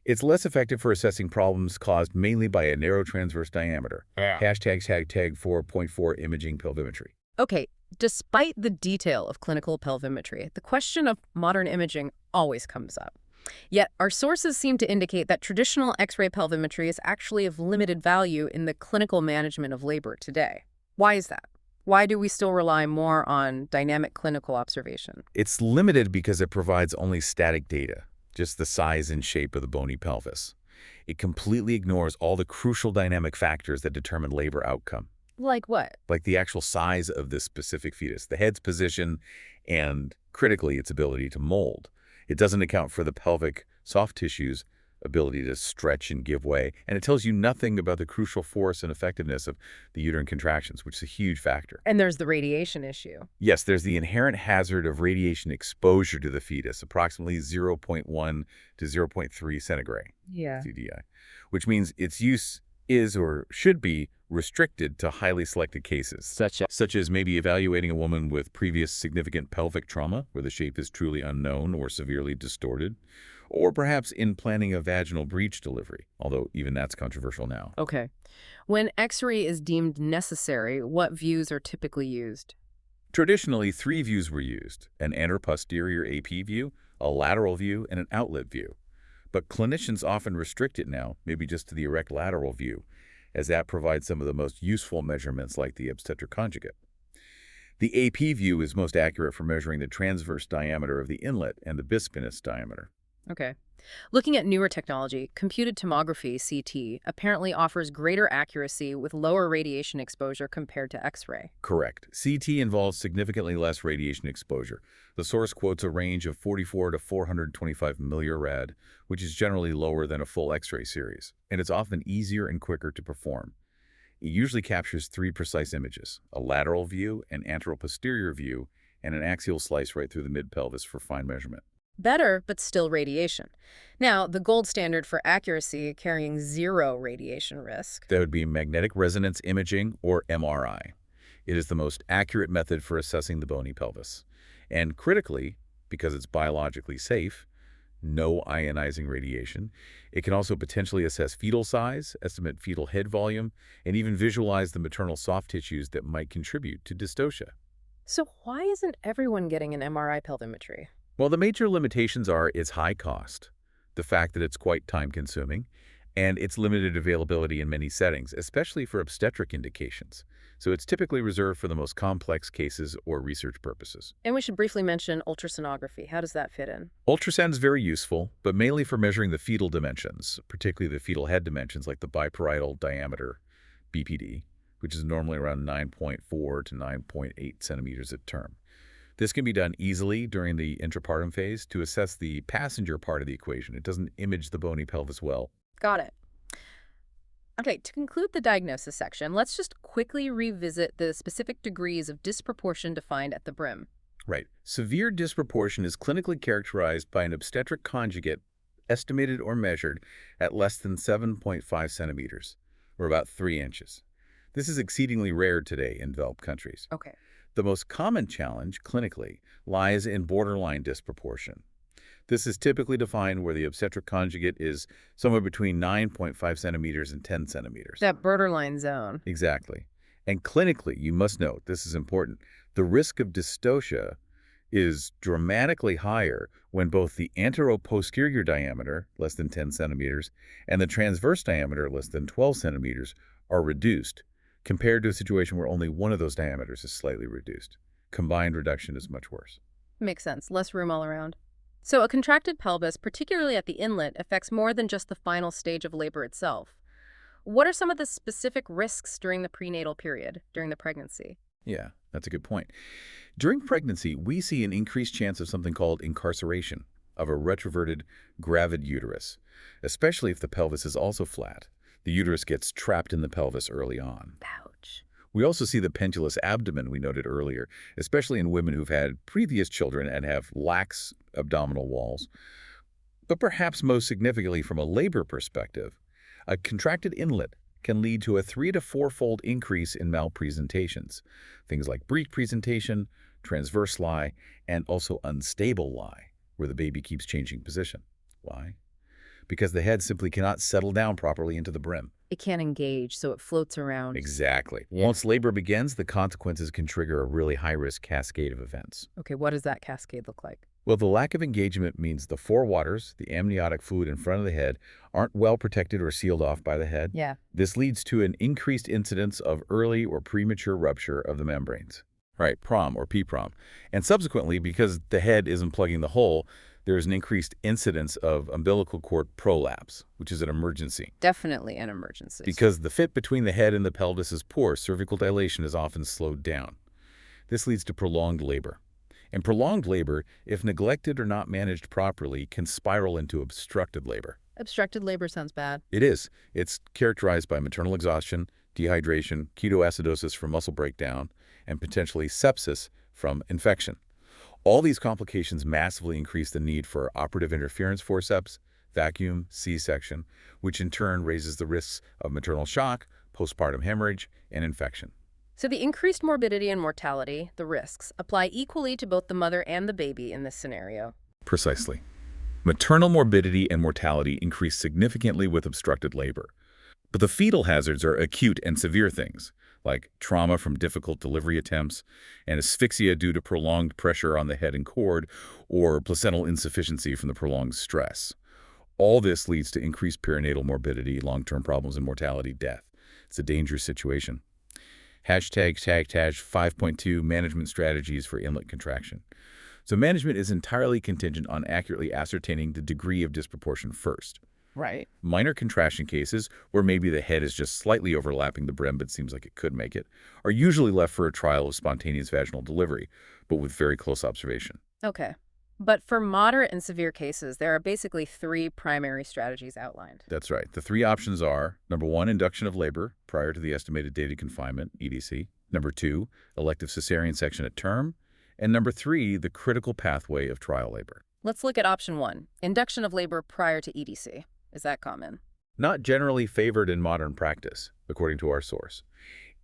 It's less effective for assessing problems caused mainly by a narrow transverse diameter. Yeah. #tag 4.4 imaging pelvimetry. Okay, despite the detail of clinical pelvimetry, the question of modern imaging always comes up. Yet, our sources seem to indicate that traditional X-ray pelvimetry is actually of limited value in the clinical management of labor today. Why is that? Why do we still rely more on dynamic clinical observation? It's limited because it provides only static data, just the size and shape of the bony pelvis. It completely ignores all the crucial dynamic factors that determine labor outcome. Like what? Like the actual size of this specific fetus, the head's position, and critically, its ability to mold. It doesn't account for the pelvic soft tissue's ability to stretch and give way, and it tells you nothing about the crucial force and effectiveness of the uterine contractions, which is a huge factor. And there's the radiation issue. Yes, there's the inherent hazard of radiation exposure to the fetus, approximately 0.1 to 0.3 centigrade, CDI, which means its use is or should be restricted to highly selected cases, such as maybe evaluating a woman with previous significant pelvic trauma, where the shape is truly unknown or severely distorted, or perhaps in planning a vaginal breech delivery, although even that's controversial now. Okay. When X-ray is deemed necessary, what views are typically used? Traditionally, 3 views were used: an anteroposterior AP view, a lateral view, and an outlet view. But clinicians often restrict it now, maybe just to the erect lateral view, as that provides some of the most useful measurements like the obstetric conjugate. The AP view is most accurate for measuring the transverse diameter of the inlet and the bispinous diameter. Okay. Looking at newer technology, computed tomography, CT, apparently offers greater accuracy with lower radiation exposure compared to X-ray. Correct. CT involves significantly less radiation exposure. The source quotes a range of 44 to 425 millirad, which is generally lower than a full X-ray series, and it's often easier and quicker to perform. It usually captures 3 precise images: a lateral view, an anteroposterior view, and an axial slice right through the mid-pelvis for fine measurement. Better, but still radiation. Now, the gold standard for accuracy carrying 0 radiation risk. That would be magnetic resonance imaging, or MRI. It is the most accurate method for assessing the bony pelvis. And critically, because it's biologically safe, no ionizing radiation, it can also potentially assess fetal size, estimate fetal head volume, and even visualize the maternal soft tissues that might contribute to dystocia. So why isn't everyone getting an MRI pelvimetry? Well, the major limitations are its high cost, the fact that it's quite time-consuming, and its limited availability in many settings, especially for obstetric indications. So it's typically reserved for the most complex cases or research purposes. And we should briefly mention ultrasonography. How does that fit in? Ultrasound is very useful, but mainly for measuring the fetal dimensions, particularly the fetal head dimensions like the biparietal diameter, BPD, which is normally around 9.4 to 9.8 centimeters at term. This can be done easily during the intrapartum phase to assess the passenger part of the equation. It doesn't image the bony pelvis well. Got it. Okay, to conclude the diagnosis section, let's just quickly revisit the specific degrees of disproportion defined at the brim. Right. Severe disproportion is clinically characterized by an obstetric conjugate estimated or measured at less than 7.5 centimeters, or about 3 inches. This is exceedingly rare today in developed countries. Okay. The most common challenge, clinically, lies in borderline disproportion. This is typically defined where the obstetric conjugate is somewhere between 9.5 centimeters and 10 centimeters. That borderline zone. Exactly. And clinically, you must note, this is important, the risk of dystocia is dramatically higher when both the anteroposterior diameter, less than 10 centimeters, and the transverse diameter, less than 12 centimeters, are reduced, compared to a situation where only one of those diameters is slightly reduced. Combined reduction is much worse. Makes sense. Less room all around. So a contracted pelvis, particularly at the inlet, affects more than just the final stage of labor itself. What are some of the specific risks during the prenatal period, during the pregnancy? Yeah, that's a good point. During pregnancy, we see an increased chance of something called incarceration of a retroverted gravid uterus, especially if the pelvis is also flat. The uterus gets trapped in the pelvis early on. Ouch. We also see the pendulous abdomen we noted earlier, especially in women who've had previous children and have lax abdominal walls. But perhaps most significantly from a labor perspective, a contracted inlet can lead to a 3- to 4-fold increase in malpresentations, things like breech presentation, transverse lie, and also unstable lie, where the baby keeps changing position. Why? Because the head simply cannot settle down properly into the brim. It can't engage, so it floats around. Exactly. Once labor begins, the consequences can trigger a really high-risk cascade of events. Okay, what does that cascade look like? Well, the lack of engagement means the forewaters, the amniotic fluid in front of the head, aren't well protected or sealed off by the head. Yeah. This leads to an increased incidence of early or premature rupture of the membranes. Right, PROM or PPROM. And subsequently, because the head isn't plugging the hole, there is an increased incidence of umbilical cord prolapse, which is an emergency. Definitely an emergency. Because the fit between the head and the pelvis is poor, cervical dilation is often slowed down. This leads to prolonged labor. And prolonged labor, if neglected or not managed properly, can spiral into obstructed labor. Obstructed labor sounds bad. It is. It's characterized by maternal exhaustion, dehydration, ketoacidosis from muscle breakdown, and potentially sepsis from infection. All these complications massively increase the need for operative interference forceps, vacuum, C-section, which in turn raises the risks of maternal shock, postpartum hemorrhage, and infection. So the increased morbidity and mortality, the risks, apply equally to both the mother and the baby in this scenario. Precisely. Maternal morbidity and mortality increase significantly with obstructed labor. But the fetal hazards are acute and severe things, like trauma from difficult delivery attempts and asphyxia due to prolonged pressure on the head and cord, or placental insufficiency from the prolonged stress. All this leads to increased perinatal morbidity, long-term problems, and mortality, death. It's a dangerous situation. Hashtag 5.2 management strategies for inlet contraction. So management is entirely contingent on accurately ascertaining the degree of disproportion first. Right. Minor contraction cases, where maybe the head is just slightly overlapping the brim but seems like it could make it, are usually left for a trial of spontaneous vaginal delivery, but with very close observation. Okay. But for moderate and severe cases, there are basically 3 primary strategies outlined. That's right. The 3 options are, number 1, induction of labor prior to the estimated date of confinement, EDC. Number 2, elective cesarean section at term. And number 3, the critical pathway of trial labor. Let's look at option 1, induction of labor prior to EDC. Is that common? Not generally favored in modern practice, according to our source.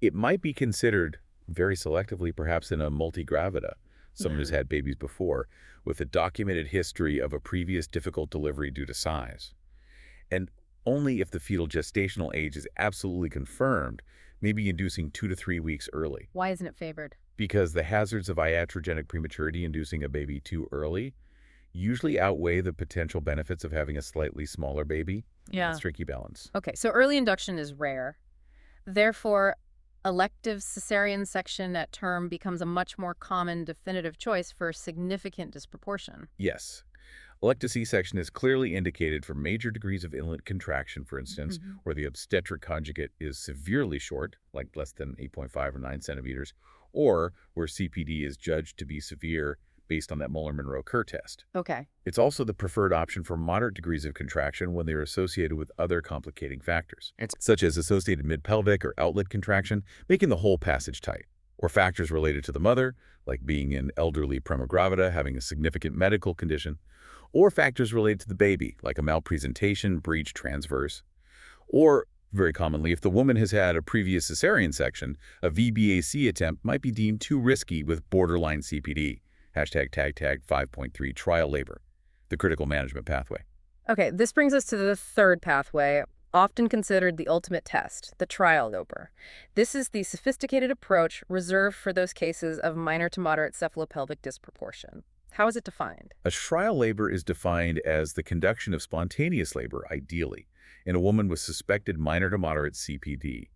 It might be considered very selectively, perhaps in a multigravida, someone who's had babies before, with a documented history of a previous difficult delivery due to size. And only if the fetal gestational age is absolutely confirmed, maybe inducing 2 to 3 weeks early. Why isn't it favored? Because the hazards of iatrogenic prematurity inducing a baby too early usually outweigh the potential benefits of having a slightly smaller baby. Yeah. It's tricky balance. Okay, so early induction is rare. Therefore, elective cesarean section at term becomes a much more common definitive choice for significant disproportion. Yes. Elective C-section is clearly indicated for major degrees of inlet contraction, for instance, where the obstetric conjugate is severely short, like less than 8.5 or 9 centimeters, or where CPD is judged to be severe based on that Muller-Monroe-Kerr test. Okay. It's also the preferred option for moderate degrees of contraction when they are associated with other complicating factors, such as associated mid-pelvic or outlet contraction, making the whole passage tight, or factors related to the mother, like being an elderly prima gravida, having a significant medical condition, or factors related to the baby, like a malpresentation, breech, transverse, or very commonly, if the woman has had a previous cesarean section, a VBAC attempt might be deemed too risky with borderline CPD. Hashtag 5.3 trial labor, the critical management pathway. Okay, this brings us to the third pathway, often considered the ultimate test, the trial labor. This is the sophisticated approach reserved for those cases of minor to moderate cephalopelvic disproportion. How is it defined? A trial labor is defined as the conduction of spontaneous labor, ideally, in a woman with suspected minor to moderate CPD.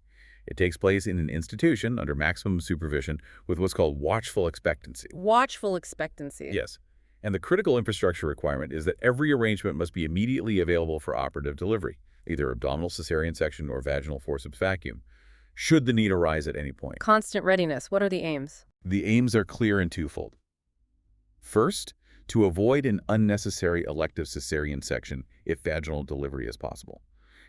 It takes place in an institution under maximum supervision with what's called watchful expectancy. Watchful expectancy. Yes. And the critical infrastructure requirement is that every arrangement must be immediately available for operative delivery, either abdominal cesarean section or vaginal forceps vacuum. should the need arise at any point. Constant readiness. What are the aims? The aims are clear and twofold. First, to avoid an unnecessary elective cesarean section if vaginal delivery is possible.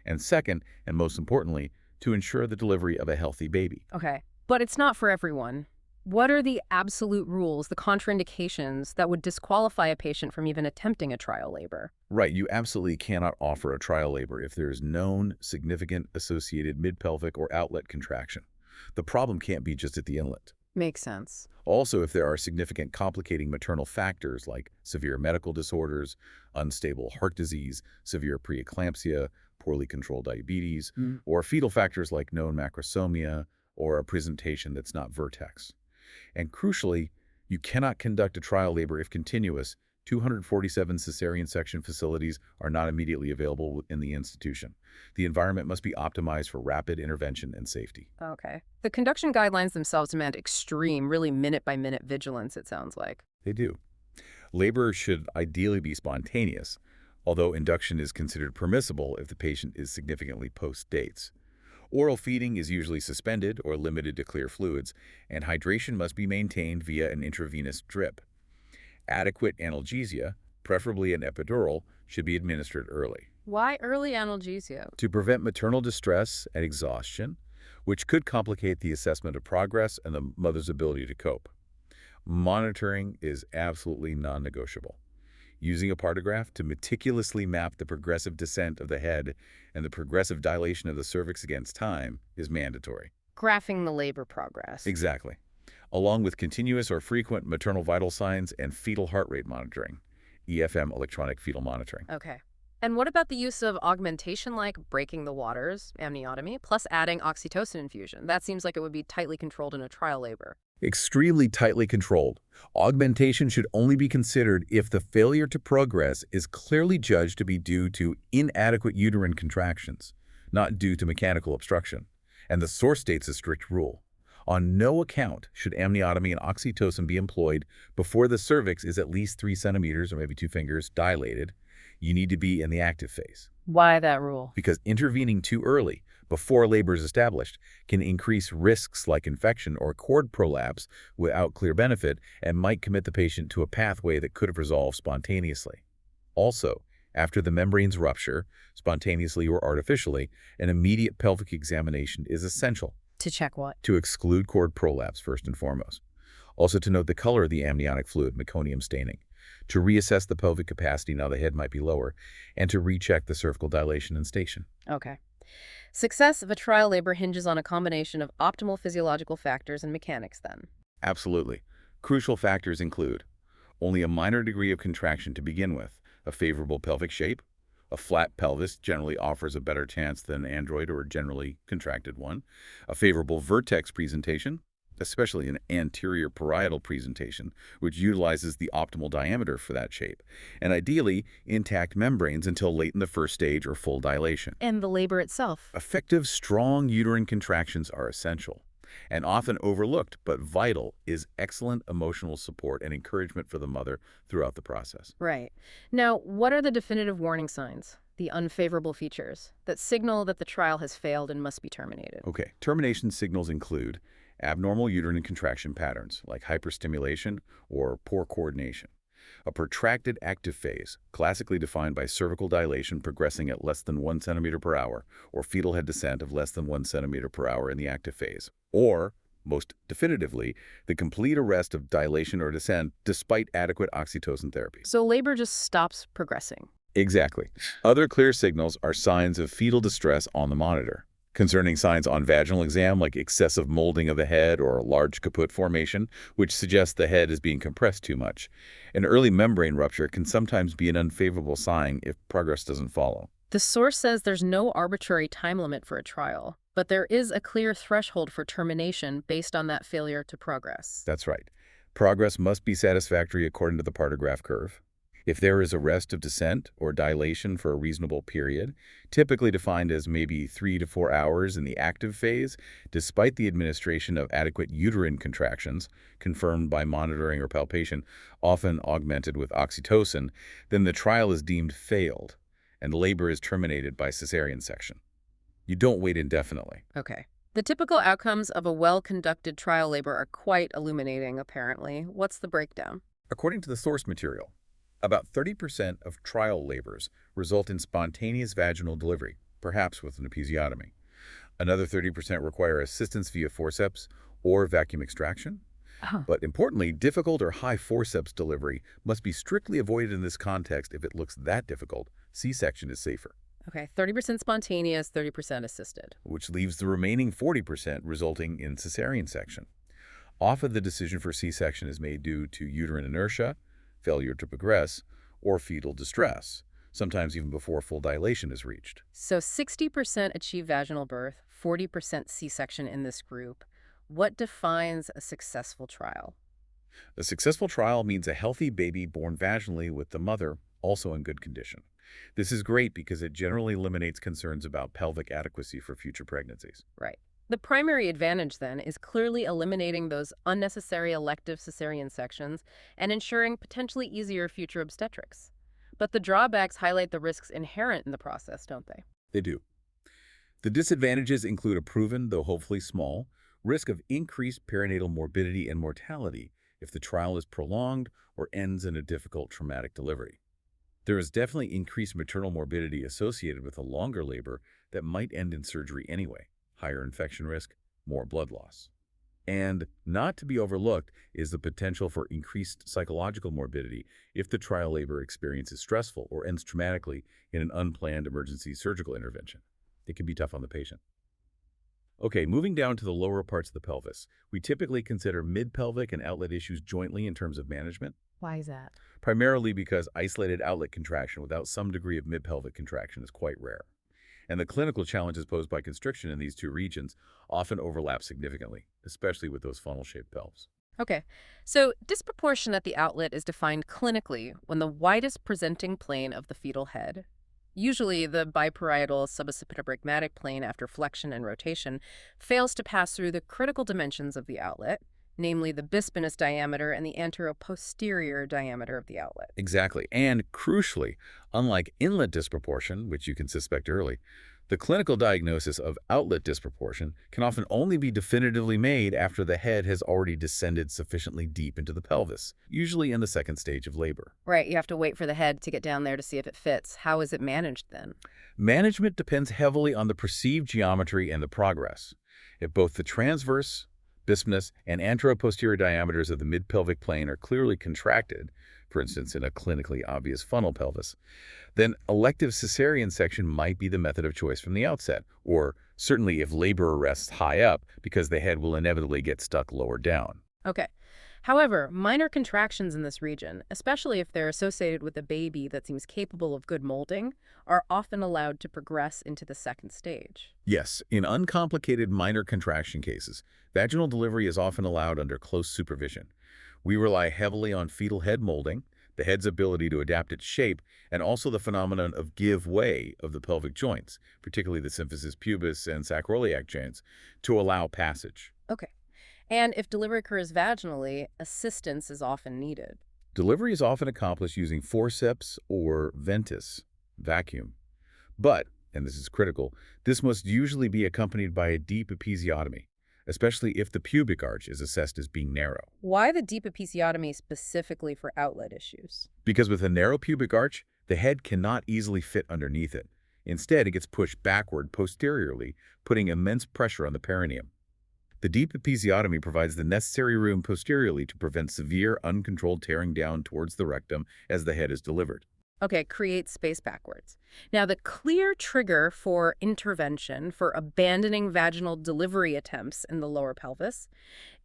And second, and most importantly, to ensure the delivery of a healthy baby. Okay. But it's not for everyone. What are the absolute rules, the contraindications that would disqualify a patient from even attempting a trial labor? Right, you absolutely cannot offer a trial labor if there is known significant associated mid-pelvic or outlet contraction. The problem can't be just at the inlet. Makes sense. Also, if there are significant complicating maternal factors like severe medical disorders, unstable heart disease, severe preeclampsia, poorly controlled diabetes, or fetal factors like known macrosomia or a presentation that's not vertex. And crucially, you cannot conduct a trial labor if continuous 247 cesarean section facilities are not immediately available in the institution. The environment must be optimized for rapid intervention and safety. Okay. The conduction guidelines themselves demand extreme, really minute-by-minute vigilance, it sounds like. They do. Labor should ideally be spontaneous, although induction is considered permissible if the patient is significantly post-dates. Oral feeding is usually suspended or limited to clear fluids, and hydration must be maintained via an intravenous drip. Adequate analgesia, preferably an epidural, should be administered early. Why early analgesia? To prevent maternal distress and exhaustion, which could complicate the assessment of progress and the mother's ability to cope. Monitoring is absolutely non-negotiable. Using a partograph to meticulously map the progressive descent of the head and the progressive dilation of the cervix against time is mandatory. Graphing the labor progress. Exactly. Along with continuous or frequent maternal vital signs and fetal heart rate monitoring, EFM, electronic fetal monitoring. Okay. And what about the use of augmentation like breaking the waters, amniotomy, plus adding oxytocin infusion? That seems like it would be tightly controlled in a trial labor. Extremely tightly controlled. Augmentation should only be considered if the failure to progress is clearly judged to be due to inadequate uterine contractions, not due to mechanical obstruction. And the source states a strict rule. On no account should amniotomy and oxytocin be employed before the cervix is at least 3 centimeters or maybe 2 fingers dilated. You need to be in the active phase. Why that rule? Because intervening too early, before labor is established, can increase risks like infection or cord prolapse without clear benefit and might commit the patient to a pathway that could have resolved spontaneously. Also, after the membranes rupture, spontaneously or artificially, an immediate pelvic examination is essential. To check what? To exclude cord prolapse first and foremost. Also to note the color of the amniotic fluid, meconium staining. To reassess the pelvic capacity now the head might be lower, and to recheck the cervical dilation and station. Okay. Success of a trial labor hinges on a combination of optimal physiological factors and mechanics then. Absolutely. Crucial factors include only a minor degree of contraction to begin with, a favorable pelvic shape. A flat pelvis generally offers a better chance than an android or a generally contracted one. A favorable vertex presentation, especially an anterior parietal presentation, which utilizes the optimal diameter for that shape. And ideally, intact membranes until late in the first stage or full dilation. And the labor itself. Effective, strong uterine contractions are essential. And often overlooked, but vital, is excellent emotional support and encouragement for the mother throughout the process. Right. Now, what are the definitive warning signs, the unfavorable features, that signal that the trial has failed and must be terminated? Okay, termination signals include abnormal uterine contraction patterns, like hyperstimulation or poor coordination. A protracted active phase, classically defined by cervical dilation progressing at less than 1 centimeter per hour, or fetal head descent of less than 1 centimeter per hour in the active phase. Or, most definitively, the complete arrest of dilation or descent despite adequate oxytocin therapy. So labor just stops progressing. Exactly. Other clear signals are signs of fetal distress on the monitor. Concerning signs on vaginal exam like excessive molding of the head or a large caput formation, which suggests the head is being compressed too much. An early membrane rupture can sometimes be an unfavorable sign if progress doesn't follow. The source says there's no arbitrary time limit for a trial, but there is a clear threshold for termination based on that failure to progress. That's right. Progress must be satisfactory according to the partograph curve. If there is arrest of descent or dilation for a reasonable period, typically defined as maybe 3 to 4 hours in the active phase, despite the administration of adequate uterine contractions, confirmed by monitoring or palpation, often augmented with oxytocin, then the trial is deemed failed, and labor is terminated by cesarean section. You don't wait indefinitely. Okay. The typical outcomes of a well-conducted trial labor are quite illuminating, apparently. What's the breakdown? According to the source material, about 30% of trial labors result in spontaneous vaginal delivery, perhaps with an episiotomy. Another 30% require assistance via forceps or vacuum extraction. Oh. But importantly, difficult or high forceps delivery must be strictly avoided in this context. If it looks that difficult, C-section is safer. Okay, 30% spontaneous, 30% assisted. Which leaves the remaining 40% resulting in cesarean section. Often the decision for C-section is made due to uterine inertia, failure to progress, or fetal distress, sometimes even before full dilation is reached. So 60% achieve vaginal birth, 40% C-section in this group. What defines a successful trial? A successful trial means a healthy baby born vaginally with the mother also in good condition. This is great because it generally eliminates concerns about pelvic adequacy for future pregnancies. Right. The primary advantage, then, is clearly eliminating those unnecessary elective cesarean sections and ensuring potentially easier future obstetrics. But the drawbacks highlight the risks inherent in the process, don't they? They do. The disadvantages include a proven, though hopefully small, risk of increased perinatal morbidity and mortality if the trial is prolonged or ends in a difficult traumatic delivery. There is definitely increased maternal morbidity associated with a longer labor that might end in surgery anyway. Higher infection risk, more blood loss. And not to be overlooked is the potential for increased psychological morbidity if the trial labor experience is stressful or ends traumatically in an unplanned emergency surgical intervention. It can be tough on the patient. Okay, moving down to the lower parts of the pelvis, we typically consider mid-pelvic and outlet issues jointly in terms of management. Why is that? Primarily because isolated outlet contraction without some degree of mid-pelvic contraction is quite rare. And the clinical challenges posed by constriction in these two regions often overlap significantly, especially with those funnel-shaped pelves. Okay, so disproportion at the outlet is defined clinically when the widest presenting plane of the fetal head, usually the biparietal suboccipitobregmatic plane after flexion and rotation, fails to pass through the critical dimensions of the outlet, namely the bispinous diameter and the anteroposterior diameter of the outlet. Exactly. And crucially, unlike inlet disproportion, which you can suspect early, the clinical diagnosis of outlet disproportion can often only be definitively made after the head has already descended sufficiently deep into the pelvis, usually in the second stage of labor. Right, you have to wait for the head to get down there to see if it fits. How is it managed then? Management depends heavily on the perceived geometry and the progress. If both the transverse, bispinous, and anteroposterior diameters of the mid-pelvic plane are clearly contracted, for instance in a clinically obvious funnel pelvis, then elective cesarean section might be the method of choice from the outset, or certainly if labor arrests high up because the head will inevitably get stuck lower down. Okay. However, minor contractions in this region, especially if they're associated with a baby that seems capable of good molding, are often allowed to progress into the second stage. Yes, in uncomplicated minor contraction cases, vaginal delivery is often allowed under close supervision. We rely heavily on fetal head molding, the head's ability to adapt its shape, and also the phenomenon of give way of the pelvic joints, particularly the symphysis pubis and sacroiliac joints, to allow passage. Okay. And if delivery occurs vaginally, assistance is often needed. Delivery is often accomplished using forceps or ventus, vacuum. But, and this is critical, this must usually be accompanied by a deep episiotomy, especially if the pubic arch is assessed as being narrow. Why the deep episiotomy specifically for outlet issues? Because with a narrow pubic arch, the head cannot easily fit underneath it. Instead, it gets pushed backward posteriorly, putting immense pressure on the perineum. The deep episiotomy provides the necessary room posteriorly to prevent severe, uncontrolled tearing down towards the rectum as the head is delivered. Okay, create space backwards. Now, the clear trigger for intervention for abandoning vaginal delivery attempts in the lower pelvis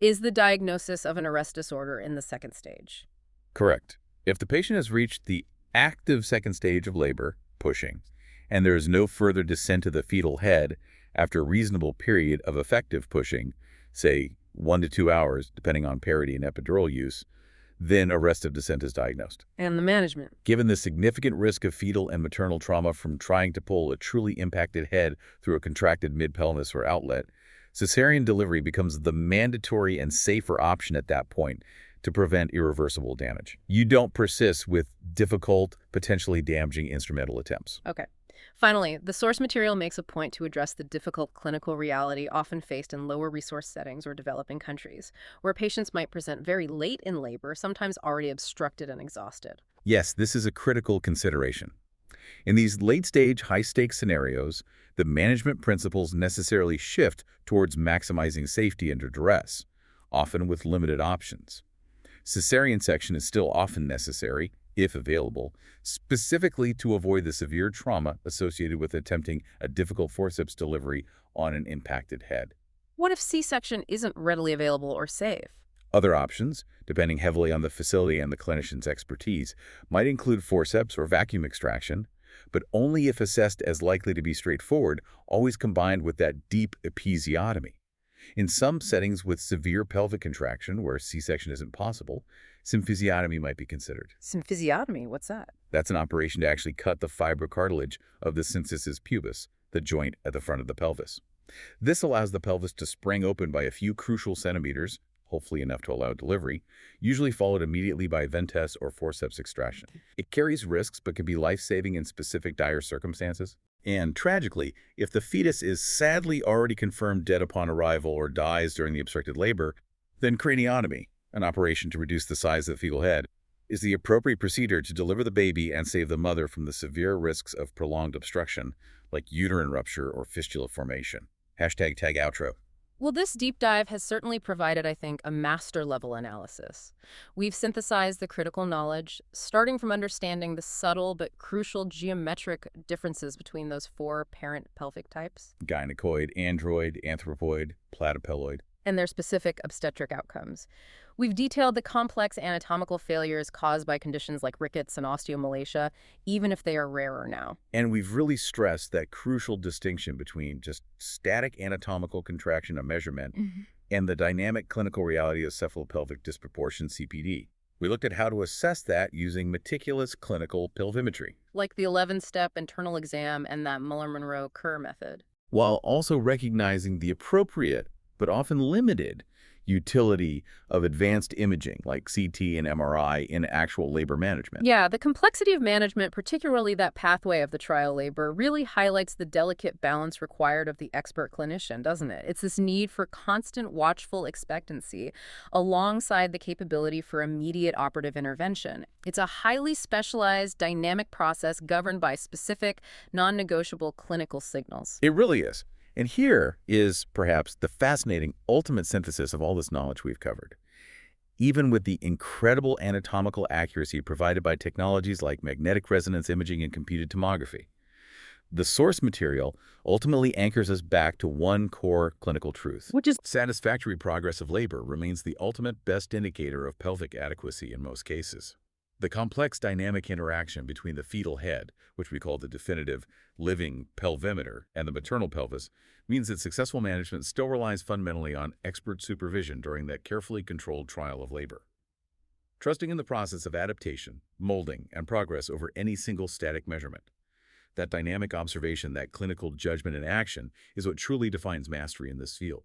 is the diagnosis of an arrest disorder in the second stage. Correct. If the patient has reached the active second stage of labor, pushing, and there is no further descent to the fetal head after a reasonable period of effective pushing, say 1 to 2 hours, depending on parity and epidural use, then arrest of descent is diagnosed. And the management. Given the significant risk of fetal and maternal trauma from trying to pull a truly impacted head through a contracted mid-pelvis or outlet, cesarean delivery becomes the mandatory and safer option at that point to prevent irreversible damage. You don't persist with difficult, potentially damaging instrumental attempts. Okay. Finally, the source material makes a point to address the difficult clinical reality often faced in lower resource settings or developing countries, where patients might present very late in labor, sometimes already obstructed and exhausted. Yes, this is a critical consideration. In these late-stage, high-stakes scenarios, the management principles necessarily shift towards maximizing safety under duress, often with limited options. Cesarean section is still often necessary, if available, specifically to avoid the severe trauma associated with attempting a difficult forceps delivery on an impacted head. What if C-section isn't readily available or safe? Other options, depending heavily on the facility and the clinician's expertise, might include forceps or vacuum extraction, but only if assessed as likely to be straightforward, always combined with that deep episiotomy. In some settings with severe pelvic contraction where C-section isn't possible, symphysiotomy might be considered. Symphysiotomy, what's that? That's an operation to actually cut the fibrocartilage of the symphysis pubis, the joint at the front of the pelvis. This allows the pelvis to spring open by a few crucial centimeters, hopefully enough to allow delivery, usually followed immediately by ventas or forceps extraction. It carries risks but can be life-saving in specific dire circumstances. And tragically, if the fetus is sadly already confirmed dead upon arrival or dies during the obstructed labor, then craniotomy, an operation to reduce the size of the fetal head, is the appropriate procedure to deliver the baby and save the mother from the severe risks of prolonged obstruction, like uterine rupture or fistula formation. #tag outro. Well, this deep dive has certainly provided, I think, a master-level analysis. We've synthesized the critical knowledge, starting from understanding the subtle but crucial geometric differences between those four parent pelvic types. Gynecoid, android, anthropoid, platypelloid. And their specific obstetric outcomes. We've detailed the complex anatomical failures caused by conditions like rickets and osteomalacia, even if they are rarer now. And we've really stressed that crucial distinction between just static anatomical contraction and measurement and the dynamic clinical reality of cephalopelvic disproportion, CPD. We looked at how to assess that using meticulous clinical pelvimetry, Like the 11-step internal exam and that Muller-Monroe Kerr method. while also recognizing the appropriate but often limited utility of advanced imaging like CT and MRI in actual labor management. Yeah, the complexity of management, particularly that pathway of the trial labor, really highlights the delicate balance required of the expert clinician, doesn't it? It's this need for constant watchful expectancy alongside the capability for immediate operative intervention. It's a highly specialized, dynamic process governed by specific, non-negotiable clinical signals. It really is. And here is, perhaps, the fascinating ultimate synthesis of all this knowledge we've covered. Even with the incredible anatomical accuracy provided by technologies like magnetic resonance imaging and computed tomography, the source material ultimately anchors us back to one core clinical truth, which is satisfactory progress of labor remains the ultimate best indicator of pelvic adequacy in most cases. The complex dynamic interaction between the fetal head, which we call the definitive living pelvimeter, and the maternal pelvis means that successful management still relies fundamentally on expert supervision during that carefully controlled trial of labor. Trusting in the process of adaptation, molding, and progress over any single static measurement. That dynamic observation, that clinical judgment in action, is what truly defines mastery in this field.